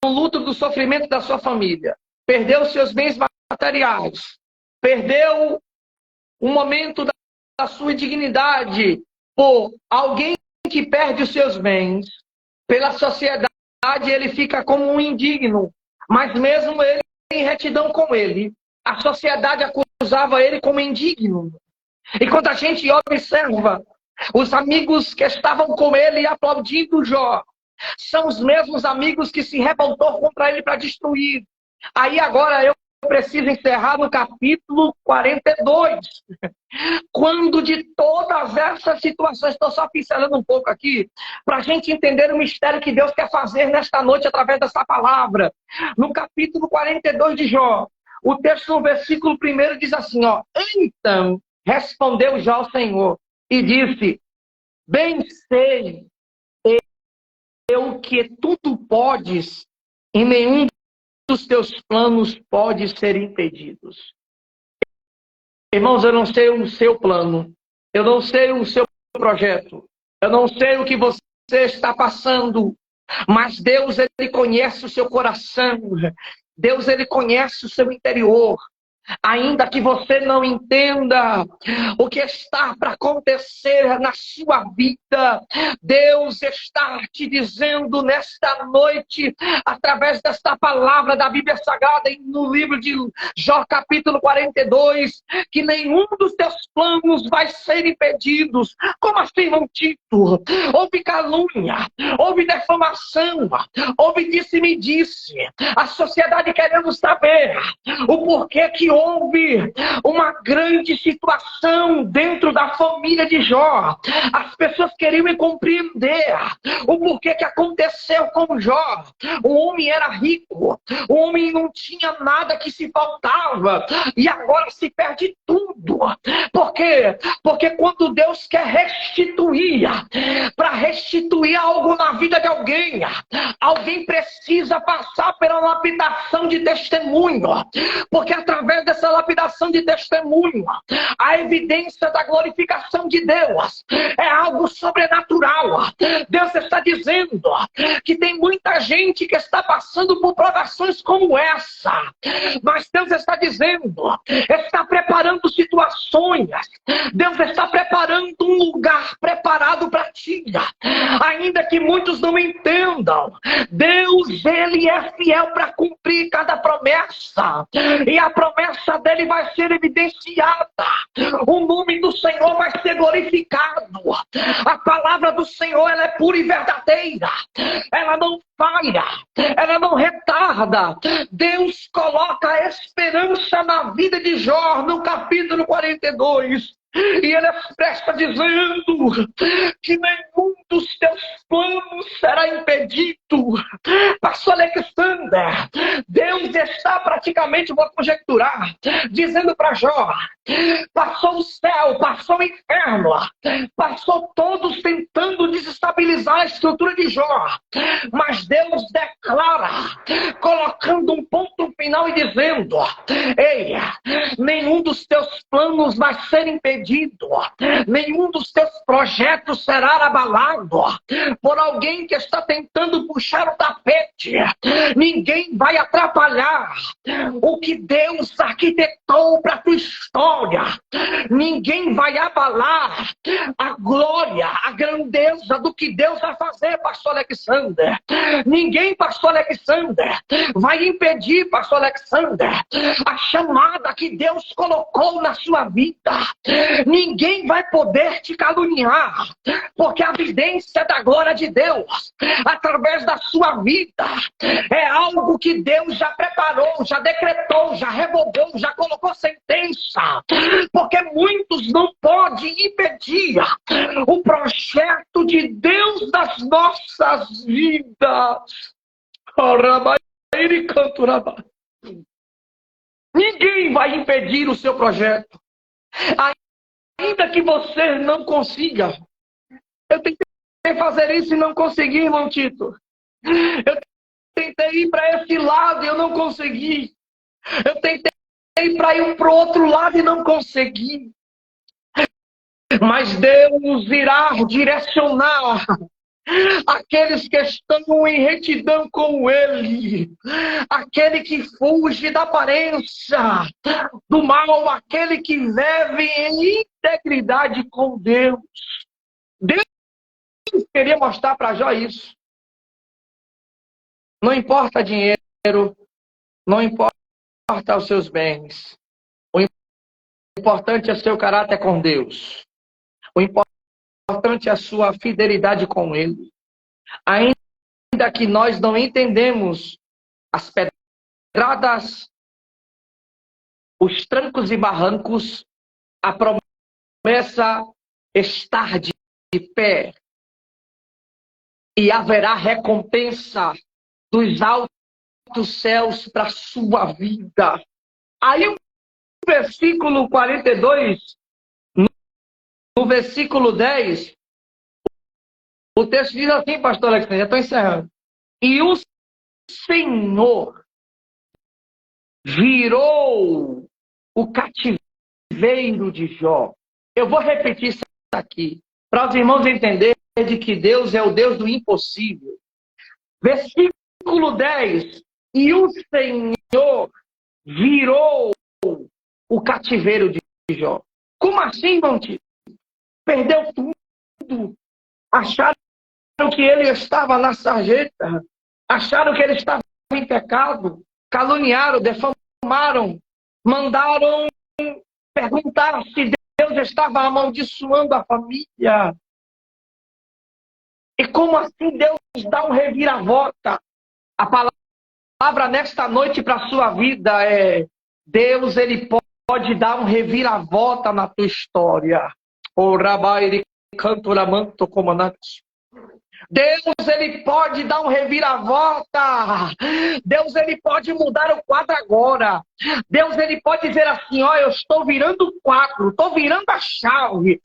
luto do sofrimento da sua família, perdeu seus bens materiais, perdeu um momento da sua dignidade por alguém que perde os seus bens. Pela sociedade ele fica como um indigno, mas mesmo ele em retidão com ele, a sociedade acusava ele como indigno. E quando a gente observa Os amigos que estavam com ele aplaudindo Jó são os mesmos amigos que se revoltou contra ele para destruir. Aí agora eu preciso encerrar no capítulo 42. Quando de todas essas situações, estou só pincelando um pouco aqui, para a gente entender o mistério que Deus quer fazer nesta noite através dessa palavra. No capítulo 42 de Jó, o texto no versículo 1 diz assim, ó: Então respondeu Jó ao Senhor e disse: Bem sei eu que tudo podes e nenhum dos teus planos pode ser impedidos. Irmãos, eu não sei o seu plano, eu não sei o seu projeto, eu não sei o que você está passando, mas Deus, Ele conhece o seu coração, Deus, Ele conhece o seu interior. Ainda que você não entenda o que está para acontecer na sua vida, Deus está te dizendo nesta noite, através desta palavra da Bíblia Sagrada, no livro de Jó, capítulo 42, que nenhum dos teus planos vai ser impedidos. Como assim, irmão Tito? Houve calúnia, houve defamação, houve disse-me-disse. A sociedade querendo saber o porquê que houve uma grande situação dentro da família de Jó. As pessoas queriam compreender o porquê que aconteceu com Jó. O homem era rico, o homem não tinha nada que se faltava, e agora se perde tudo. Por quê? Porque quando Deus quer restituir, para restituir algo na vida de alguém, alguém precisa passar pela lapidação de testemunho, porque através dessa lapidação de testemunho, a evidência da glorificação de Deus é algo sobrenatural. Deus está dizendo que tem muita gente que está passando por provações como essa, mas Deus está dizendo, está preparando situações, Deus está preparando um lugar preparado para ti, ainda que muitos não entendam. Deus, Ele é fiel para cumprir cada promessa, e a promessa dele vai ser evidenciada, o nome do Senhor vai ser glorificado. A palavra do Senhor, ela é pura e verdadeira, ela não falha, ela não retarda. Deus coloca a esperança na vida de Jó no capítulo 42. E ele expressa dizendo que nenhum dos teus planos será impedido. Pastor Alexander, Deus está praticamente, vou conjecturar, dizendo para Jó: passou o céu, passou o inferno, passou todos tentando desestabilizar a estrutura de Jó, mas Deus declara, colocando um ponto final e dizendo: ei, nenhum dos teus planos vai ser impedido, nenhum dos teus projetos será abalado por alguém que está tentando puxar o tapete. Ninguém vai atrapalhar o que Deus arquitetou para a tua história. Ninguém vai abalar a glória, a grandeza do que Deus vai fazer, pastor Alexander. Ninguém, pastor Alexander, vai impedir, pastor Alexander, a chamada que Deus colocou na sua vida. Ninguém vai poder te caluniar, porque a evidência da glória de Deus através da sua vida é algo que Deus já preparou, já decretou, já revogou, já colocou sentença, porque muitos não podem impedir o projeto de Deus das nossas vidas. Ninguém vai impedir o seu projeto, ainda que você não consiga. Eu tentei fazer isso e não consegui, irmão Tito. Eu tentei ir para esse lado e eu não consegui. Eu tentei ir para ir para o outro lado e não consegui. Mas Deus irá direcionar aqueles que estão em retidão com Ele, aquele que fuge da aparência do mal, aquele que vive em integridade com Deus. Deus queria mostrar para Jó isso. Não importa dinheiro, não importa os seus bens. O importante é seu caráter com Deus. O importante importante a sua fidelidade com Ele. Ainda que nós não entendemos as pedradas, os trancos e barrancos, a promessa está de pé. E haverá recompensa dos altos céus para a sua vida. Aí o versículo 42, no versículo 10, o texto diz assim, pastor Alexandre, já estou encerrando. E o Senhor virou o cativeiro de Jó. Eu vou repetir isso aqui, para os irmãos entenderem de que Deus é o Deus do impossível. Versículo 10. E o Senhor virou o cativeiro de Jó. Como assim, irmão? Perdeu tudo. Acharam que ele estava na sarjeta. Acharam que ele estava em pecado. Caluniaram, defamaram. Mandaram perguntar se Deus estava amaldiçoando a família. E como assim Deus dá um reviravolta? A palavra nesta noite para a sua vida é: Deus, ele pode dar um reviravolta na tua história. O Rabai Canturamanto Comandante. Deus, ele pode dar um reviravolta. Deus, ele pode mudar o quadro agora. Deus, ele pode dizer assim: ó, eu estou virando o quadro, estou virando a chave.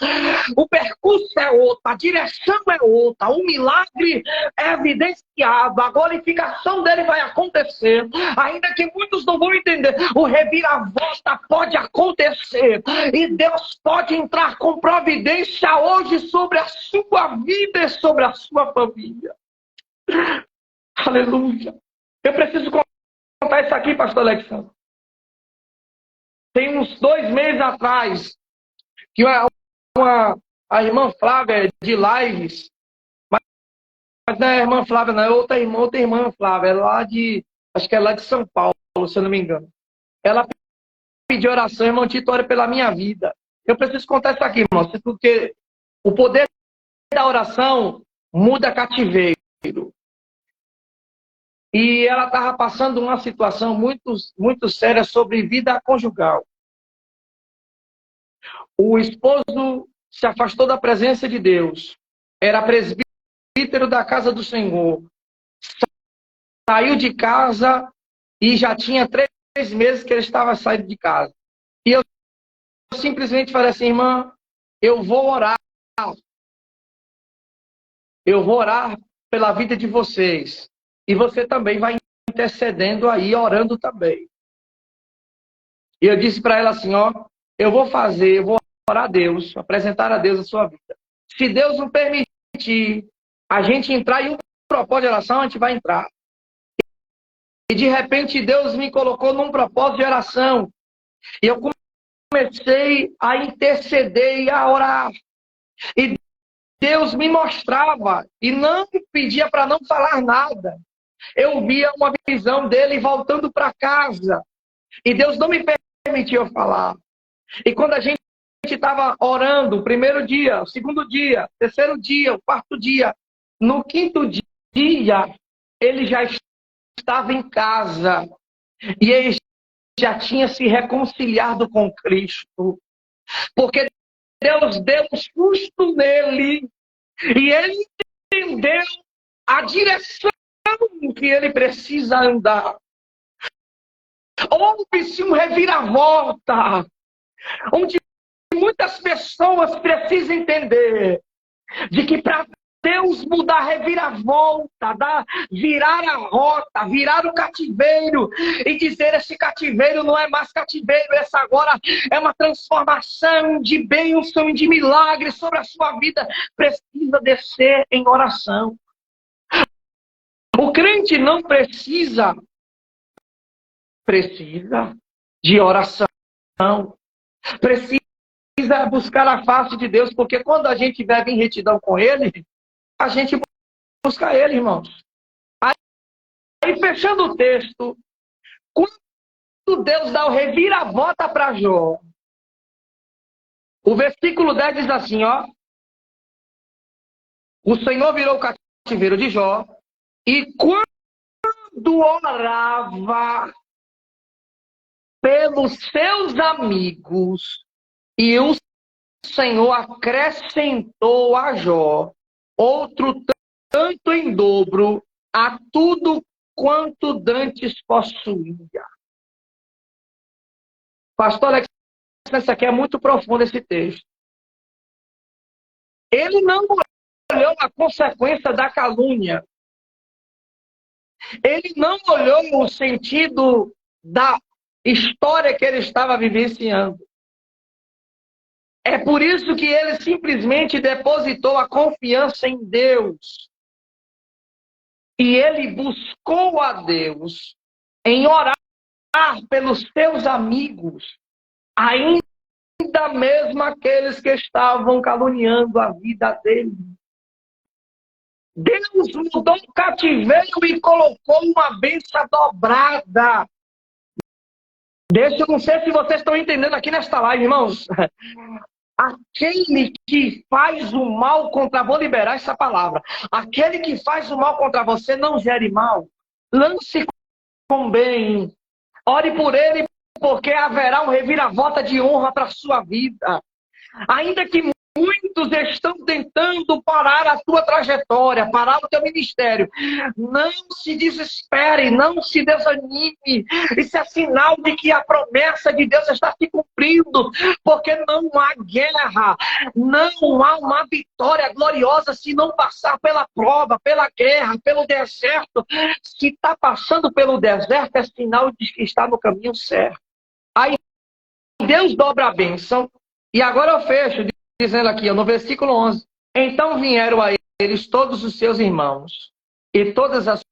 O percurso é outro, a direção é outra, o milagre é evidenciado, a glorificação dele vai acontecer. Ainda que muitos não vão entender, o reviravolta pode acontecer. E Deus pode entrar com providência hoje sobre a sua vida e sobre a sua família. Aleluia. Eu preciso contar isso aqui, pastor Alexandre. Tem uns 2 meses atrás, que a irmã Flávia de Lives, mas não é a irmã Flávia, não, é outra irmã Flávia, é lá acho que é lá de São Paulo, se eu não me engano. Ela pediu oração, irmão Tito, ora pela minha vida. Eu preciso contar isso aqui, irmão, porque o poder da oração muda cativeiro. E ela estava passando uma situação muito séria sobre vida conjugal. O esposo se afastou da presença de Deus. Era presbítero da casa do Senhor. Saiu de casa e já tinha 3 meses que ele estava saindo de casa. E eu simplesmente falei assim: irmã, eu vou orar. Eu vou orar pela vida de vocês. E você também vai intercedendo aí, orando também. E eu disse para ela assim: ó, eu vou orar a Deus, apresentar a Deus a sua vida. Se Deus não permitir a gente entrar em um propósito de oração, a gente vai entrar. E de repente Deus me colocou num propósito de oração. E eu comecei a interceder e a orar. E Deus me mostrava e não pedia para não falar nada. Eu via uma visão dele voltando para casa. E Deus não me permitiu falar. E quando a gente estava orando, o primeiro dia, o segundo dia, o terceiro dia, o quarto dia, no quinto dia, ele já estava em casa. E ele já tinha se reconciliado com Cristo. Porque Deus deu um susto nele. E ele entendeu a direção que ele precisa andar. Houve-se um reviravolta, onde muitas pessoas precisam entender de que para Deus mudar a reviravolta, virar a rota, virar o cativeiro e dizer: esse cativeiro não é mais cativeiro, essa agora é uma transformação de bênção e de milagre sobre a sua vida, precisa descer em oração. O crente não precisa de oração, precisa buscar a face de Deus, porque quando a gente vive em retidão com Ele, a gente busca Ele, irmãos. Aí fechando o texto, quando Deus dá o reviravolta para Jó, o versículo 10 diz assim, ó: O Senhor virou o cativeiro de Jó, e quando orava pelos seus amigos, e o Senhor acrescentou a Jó outro tanto em dobro a tudo quanto dantes possuía. Pastor Alex, isso aqui é muito profundo, esse texto. Ele não olhou a consequência da calúnia. Ele não olhou o sentido da história que ele estava vivenciando. É por isso que ele simplesmente depositou a confiança em Deus. E ele buscou a Deus em orar pelos seus amigos, ainda mesmo aqueles que estavam caluniando a vida dele. Deus mudou o cativeiro e colocou uma bênção dobrada. Eu não sei se vocês estão entendendo aqui nesta live, irmãos. Aquele que faz o mal contra... Vou liberar essa palavra. Aquele que faz o mal contra você, não gere mal. Lance com bem. Ore por ele, porque haverá um reviravolta de honra para a sua vida. Ainda que muitos estão tentando parar a tua trajetória, parar o teu ministério. Não se desespere, não se desanime. Isso é sinal de que a promessa de Deus está se cumprindo, porque não há guerra, não há uma vitória gloriosa se não passar pela prova, pela guerra, pelo deserto. Se está passando pelo deserto, é sinal de que está no caminho certo. Aí Deus dobra a bênção. E agora eu fecho dizendo aqui, no versículo 11. Então vieram a eles todos os seus irmãos, e todas as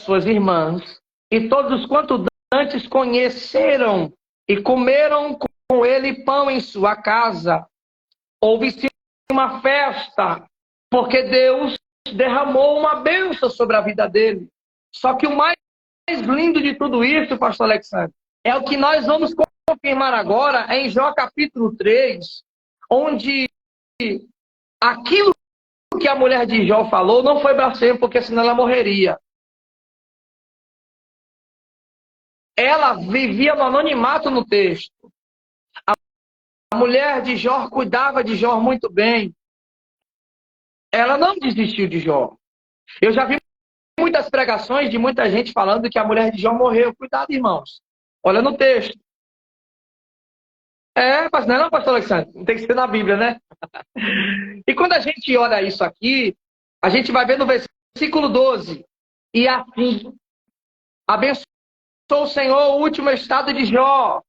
suas irmãs, e todos quanto antes conheceram, e comeram com ele pão em sua casa. Houve-se uma festa, porque Deus derramou uma bênção sobre a vida dele. Só que o mais lindo de tudo isso, pastor Alexandre, é o que nós vamos confirmar agora em Jó capítulo 3, onde aquilo que a mulher de Jó falou não foi blasfemo, porque senão ela morreria. Ela vivia no anonimato no texto. A mulher de Jó cuidava de Jó muito bem. Ela não desistiu de Jó. Eu já vi muitas pregações de muita gente falando que a mulher de Jó morreu. Cuidado, irmãos. Olha no texto. Mas não é não, pastor Alexandre? Tem que ser na Bíblia, né? E quando a gente olha isso aqui, a gente vai ver no versículo 12. E assim, abençoou o Senhor o último estado de Jó,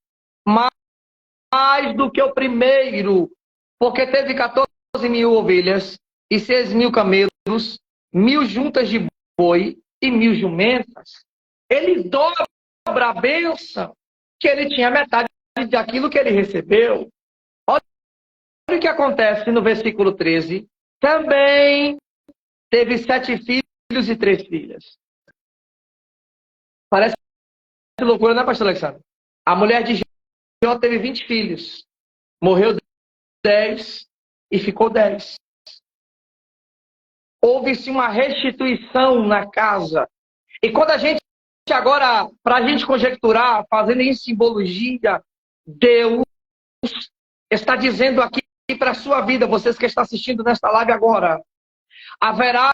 mais do que o primeiro, porque teve 14.000 ovelhas e 6.000 camelos, 1.000 juntas de boi e 1.000 jumentas. Ele dobra a bênção, que ele tinha metade daquilo que ele recebeu. Olha o que acontece no versículo 13. Também teve 7 filhos e 3 filhas. Parece loucura, né, pastor Alexandre? A mulher de Jó teve 20 filhos. Morreu 10 e ficou 10. Houve-se uma restituição na casa. E quando a gente agora, para a gente conjecturar, fazendo em simbologia, Deus está dizendo aqui para a sua vida, vocês que estão assistindo nesta live agora, haverá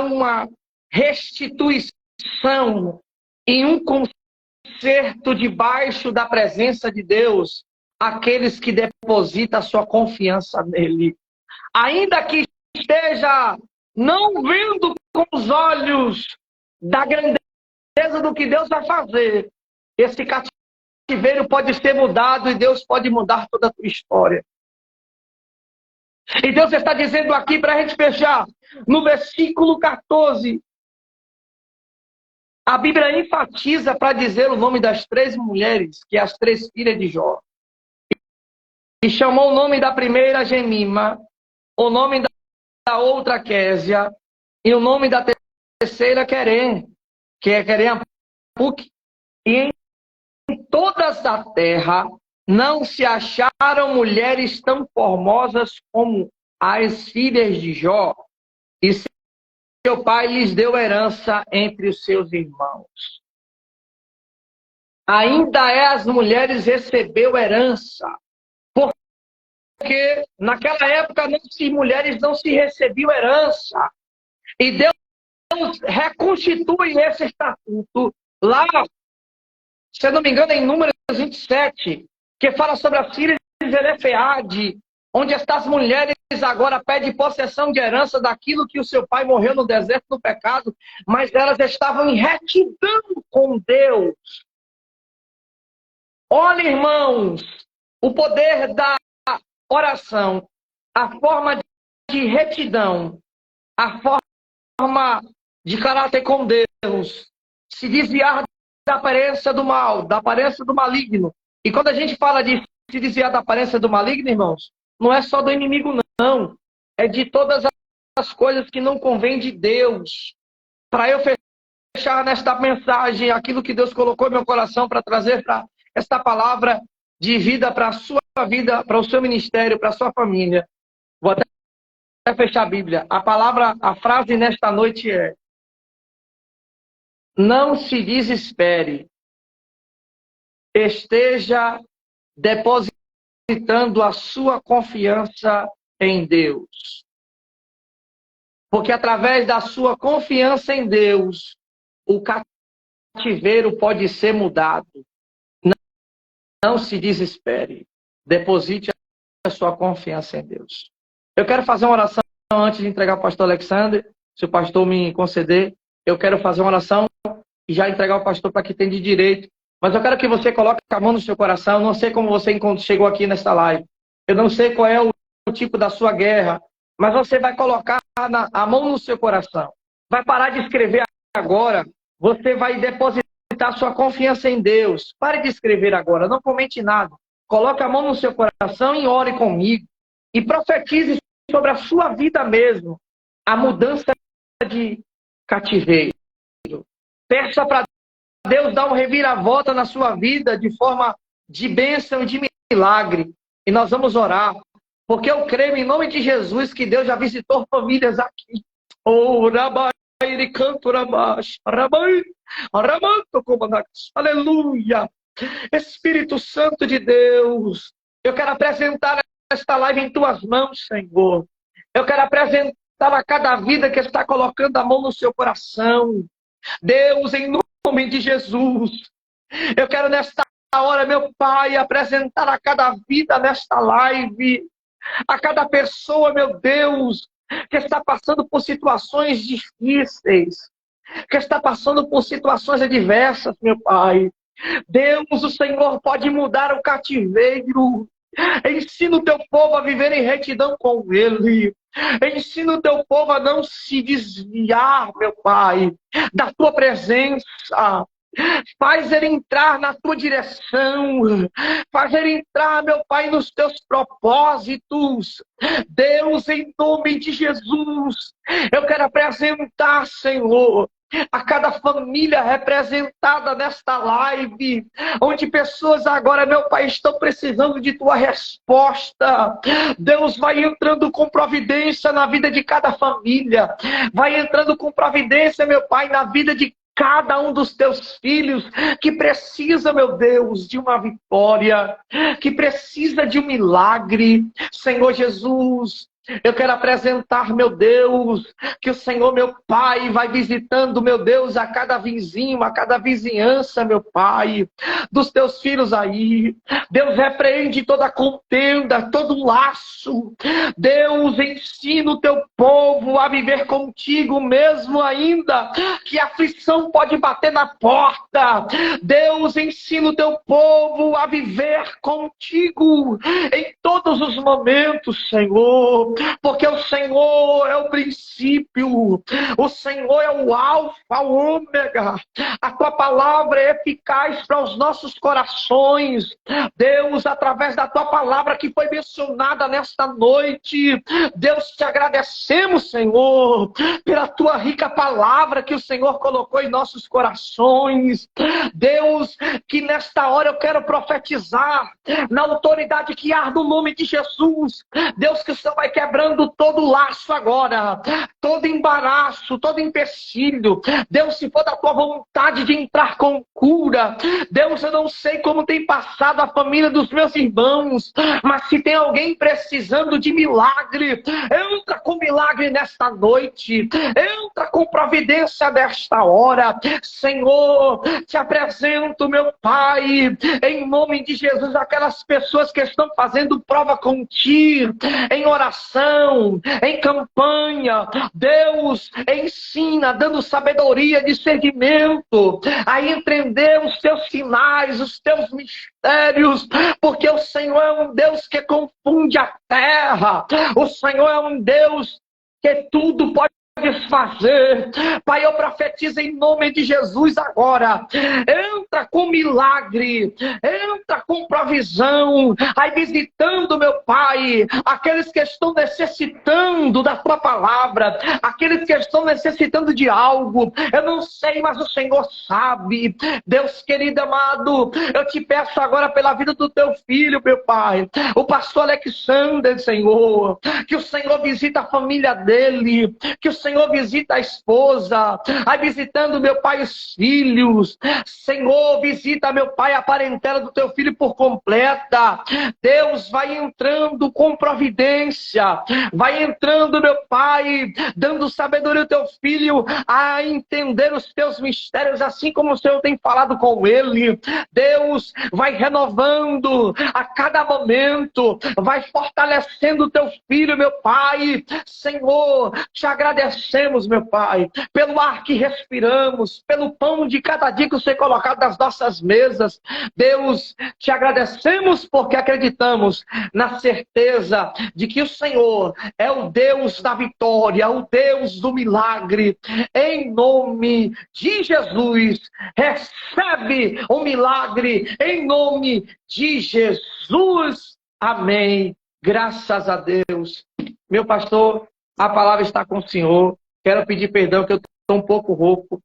uma restituição e um conserto debaixo da presença de Deus, aqueles que depositam a sua confiança nele. Ainda que esteja não vendo com os olhos da grandeza do que Deus vai fazer, esse cativeiro pode ser mudado e Deus pode mudar toda a tua história. E Deus está dizendo aqui para a gente fechar, no versículo 14, a Bíblia enfatiza para dizer o nome das 3 mulheres, que é as 3 filhas de Jó. E chamou o nome da primeira Gemima, o nome da outra Késia, e o nome da terceira Querem, que é Querem-Apuk. E em todas a terra não se acharam mulheres tão formosas como as filhas de Jó. E seu pai lhes deu herança entre os seus irmãos. Ainda as mulheres recebeu herança. Porque naquela época mulheres não se recebiam herança. E Deus reconstitui esse estatuto lá, se eu não me engano, em Números 27, que fala sobre as filhas de Zelefeade, onde estas mulheres agora pedem possessão de herança daquilo que o seu pai morreu no deserto no pecado, mas elas estavam em retidão com Deus. Olha, irmãos, o poder da oração, a forma de retidão, a forma de caráter com Deus, se desviar da aparência do mal, da aparência do maligno. E quando a gente fala de se desviar da aparência do maligno, irmãos, não é só do inimigo, não. É de todas as coisas que não convêm de Deus. Para eu fechar nesta mensagem aquilo que Deus colocou em meu coração para trazer para esta palavra de vida para a sua vida, para o seu ministério, para a sua família. Vou até fechar a Bíblia. A frase nesta noite é: não se desespere. Esteja depositando a sua confiança em Deus. Porque através da sua confiança em Deus, o cativeiro pode ser mudado. Não se desespere. Deposite a sua confiança em Deus. Eu quero fazer uma oração antes de entregar ao pastor Alexander. Se o pastor me conceder, eu quero fazer uma oração e já entregar ao pastor para que tenha de direito. Mas eu quero que você coloque a mão no seu coração. Eu não sei como você chegou aqui nesta live. Eu não sei qual é o tipo da sua guerra. Mas você vai colocar a mão no seu coração. Vai parar de escrever agora. Você vai depositar sua confiança em Deus. Pare de escrever agora. Não comente nada. Coloque a mão no seu coração e ore comigo. E profetize sobre a sua vida mesmo a mudança de cativeiro. Peça para Deus dar um reviravolta na sua vida de forma de bênção e de milagre. E nós vamos orar. Porque eu creio em nome de Jesus que Deus já visitou famílias aqui. Oh, Rabai, canto Rabash, Rabai, Ramanto Comandax. Aleluia. Espírito Santo de Deus, eu quero apresentar esta live em tuas mãos, Senhor. Eu quero apresentar a cada vida que está colocando a mão no seu coração. Deus, em nome de Jesus, eu quero nesta hora, meu Pai, apresentar a cada vida nesta live, a cada pessoa, meu Deus, que está passando por situações difíceis, que está passando por situações adversas, meu Pai. Deus, o Senhor pode mudar o cativeiro. Ensina o teu povo a viver em retidão com Ele. Ensina o teu povo a não se desviar, meu Pai, da tua presença. Faz ele entrar na tua direção. Faz ele entrar, meu Pai, nos teus propósitos. Deus, em nome de Jesus, eu quero apresentar, Senhor, a cada família representada nesta live, onde pessoas agora, meu Pai, estão precisando de tua resposta. Deus vai entrando com providência na vida de cada família, vai entrando com providência, meu Pai, na vida de cada um dos teus filhos que precisa, meu Deus, de uma vitória, que precisa de um milagre. Senhor Jesus, eu quero apresentar, meu Deus, que o Senhor, meu Pai, vai visitando, meu Deus, a cada vizinho, a cada vizinhança, meu Pai, dos teus filhos aí. Deus, repreende toda contenda, todo laço. Deus, ensina o teu povo a viver contigo, mesmo ainda que a aflição pode bater na porta. Deus, ensina o teu povo a viver contigo em todos os momentos, Senhor. Porque o Senhor é o princípio, o Senhor é o alfa, o ômega. A tua palavra é eficaz para os nossos corações. Deus, através da tua palavra que foi mencionada nesta noite, Deus, te agradecemos, Senhor, pela tua rica palavra que o Senhor colocou em nossos corações. Deus, que nesta hora eu quero profetizar na autoridade que há no nome de Jesus. Deus, que o Senhor vai quebrar quebrando todo laço agora, todo embaraço, todo empecilho. Deus, se for da tua vontade de entrar com cura, Deus, eu não sei como tem passado a família dos meus irmãos, mas se tem alguém precisando de milagre, entra com milagre nesta noite, entra com providência desta hora. Senhor, te apresento, meu Pai, em nome de Jesus, aquelas pessoas que estão fazendo prova contigo, em oração, em campanha. Deus, ensina, dando sabedoria, discernimento, a entender os teus sinais, os teus mistérios, porque o Senhor é um Deus que confunde a terra, o Senhor é um Deus que tudo pode desfazer. Pai, eu profetizo em nome de Jesus agora. Entra com milagre, entra com provisão, aí visitando, meu Pai, aqueles que estão necessitando da tua palavra, aqueles que estão necessitando de algo. Eu não sei, mas o Senhor sabe. Deus querido, amado, eu te peço agora pela vida do teu filho, meu Pai, o pastor Alexander, Senhor, que o Senhor visita a família dele, que o Senhor visita a esposa, aí visitando, meu Pai, os filhos. Senhor, visita, meu Pai, a parentela do teu filho por completa. Deus, vai entrando com providência, vai entrando, meu Pai, dando sabedoria ao teu filho a entender os teus mistérios, assim como o Senhor tem falado com ele. Deus, vai renovando a cada momento, vai fortalecendo o teu filho, meu Pai. Senhor, te agradecemos, meu Pai, pelo ar que respiramos, pelo pão de cada dia que o Senhor colocado nas nossas mesas. Deus, te agradecemos porque acreditamos na certeza de que o Senhor é o Deus da vitória, o Deus do milagre. Em nome de Jesus, recebe o milagre em nome de Jesus. Amém. Graças a Deus. Meu pastor, a palavra está com o senhor. Quero pedir perdão que eu estou um pouco rouco.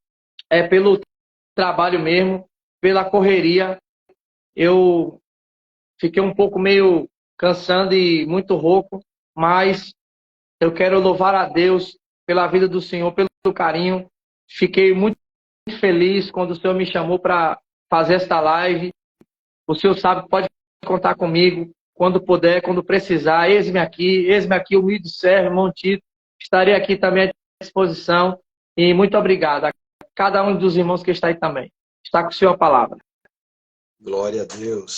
É pelo trabalho mesmo, pela correria. Eu fiquei um pouco meio cansando e muito rouco, mas eu quero louvar a Deus pela vida do Senhor, pelo carinho. Fiquei muito feliz quando o Senhor me chamou para fazer esta live. O Senhor sabe que pode contar comigo quando puder, quando precisar. Eis-me aqui, humilde servo, irmão Tito. Estarei aqui também à disposição. E muito obrigado a cada um dos irmãos que está aí também. Está com o Senhor a palavra. Glória a Deus.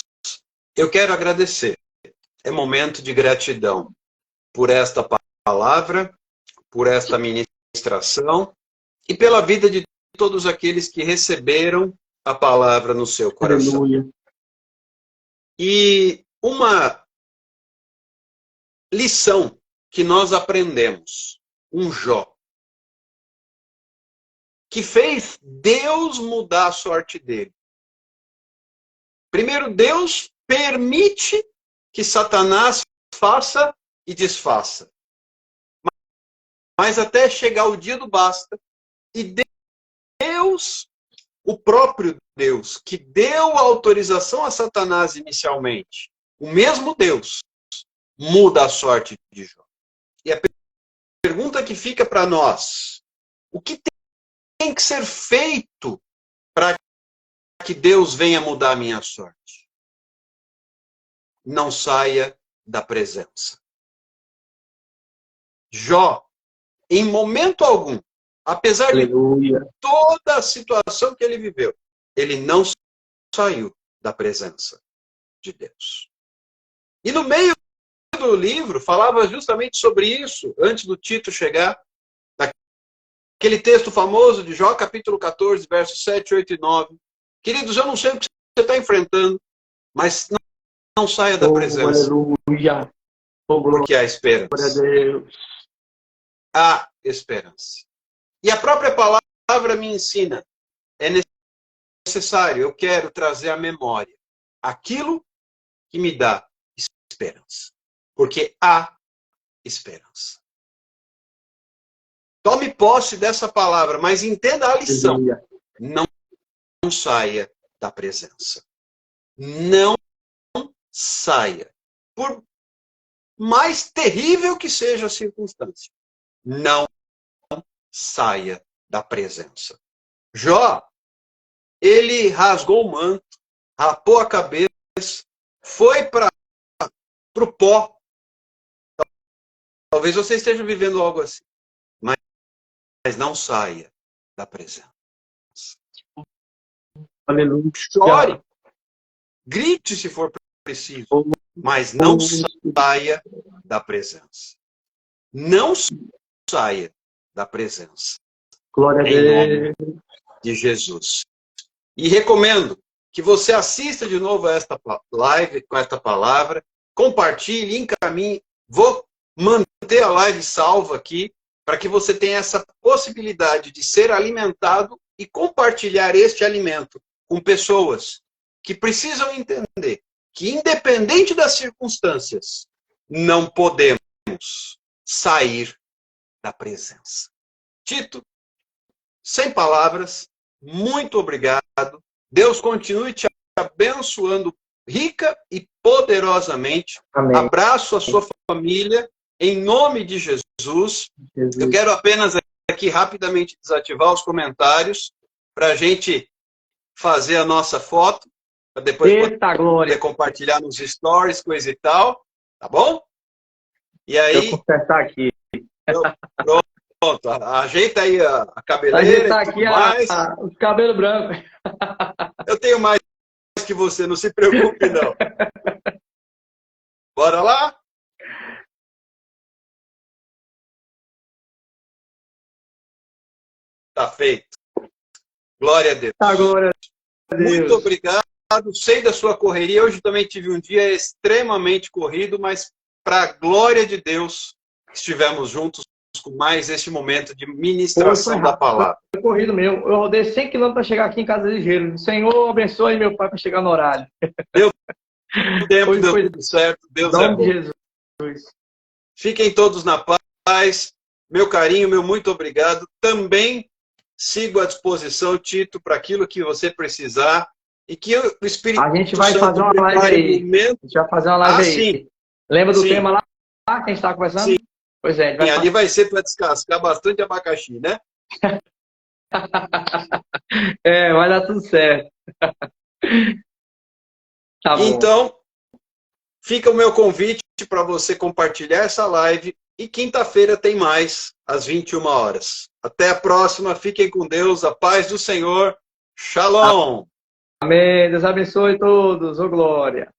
Eu quero agradecer. É momento de gratidão por esta palavra, por esta ministração e pela vida de todos aqueles que receberam a palavra no seu coração. Aleluia. E uma lição que nós aprendemos, um Jó, que fez Deus mudar a sorte dele. Primeiro, Deus permite que Satanás faça e desfaça. Mas até chegar o dia do basta, e Deus, o próprio Deus, que deu a autorização a Satanás inicialmente, o mesmo Deus, muda a sorte de Jó. E a pergunta que fica para nós, o que tem que ser feito para que Deus venha mudar a minha sorte? Não saia da presença. Jó, em momento algum, apesar Aleluia. de toda a situação que ele viveu, ele não saiu da presença de Deus. E no meio do livro, falava justamente sobre isso, antes do Tito chegar, aquele texto famoso de Jó, capítulo 14, versos 7, 8 e 9. Queridos, eu não sei o que você está enfrentando, mas não saia da presença. Aleluia. Porque há esperança. Glória a Deus. Há esperança. E a própria palavra me ensina, é necessário, eu quero trazer à memória aquilo que me dá esperança. Porque há esperança. Tome posse dessa palavra, mas entenda a lição. Aleluia. Não saia da presença. Não saia. Por mais terrível que seja a circunstância, não saia da presença. Jó, ele rasgou o manto, rapou a cabeça, foi para o pó. Talvez você esteja vivendo algo assim, mas não saia da presença. Aleluia. Chore, grite se for preciso, mas não saia da presença. Não saia da presença. Glória a Deus. Em nome de Jesus. E recomendo que você assista de novo a esta live com esta palavra, compartilhe, encaminhe. Vou manter a live salva aqui para que você tenha essa possibilidade de ser alimentado e compartilhar este alimento com pessoas que precisam entender que, independente das circunstâncias, não podemos sair da presença. Tito, sem palavras, muito obrigado. Deus continue te abençoando rica e poderosamente. Amém. Abraço a sua família, em nome de Jesus. Eu quero apenas aqui rapidamente desativar os comentários para a gente fazer a nossa foto, para depois poder compartilhar nos stories, coisa e tal. Tá bom? E aí... Deixa eu consertar aqui. Pronto, ajeita aí a cabeleira. Ajeita aqui os cabelos brancos. Eu tenho mais que você, não se preocupe, não. Bora lá? Tá feito. Glória a Deus. Glória a Deus. Muito obrigado. Sei da sua correria. Hoje também tive um dia extremamente corrido, mas para a glória de Deus, estivemos juntos com mais este momento de ministração da palavra. Foi corrido mesmo. Eu rodei 100 km para chegar aqui em casa ligeiro. Senhor, abençoe meu pai para chegar no horário. Deu tempo, deu tudo certo. Deus é bom. Jesus. Fiquem todos na paz. Meu carinho, meu muito obrigado. Também sigo à disposição, Tito, para aquilo que você precisar. E que o Espírito Santo... A gente vai fazer uma live aí. A gente vai fazer uma live aí. Sim. Lembra do tema lá que a gente estava conversando? Sim. Pois é. Ali vai ser para descascar bastante abacaxi, né? Vai dar tudo certo. Tá bom. Então, fica o meu convite para você compartilhar essa live. E quinta-feira tem mais, às 21 horas. Até a próxima. Fiquem com Deus. A paz do Senhor. Shalom. Amém. Deus abençoe todos. Ô glória.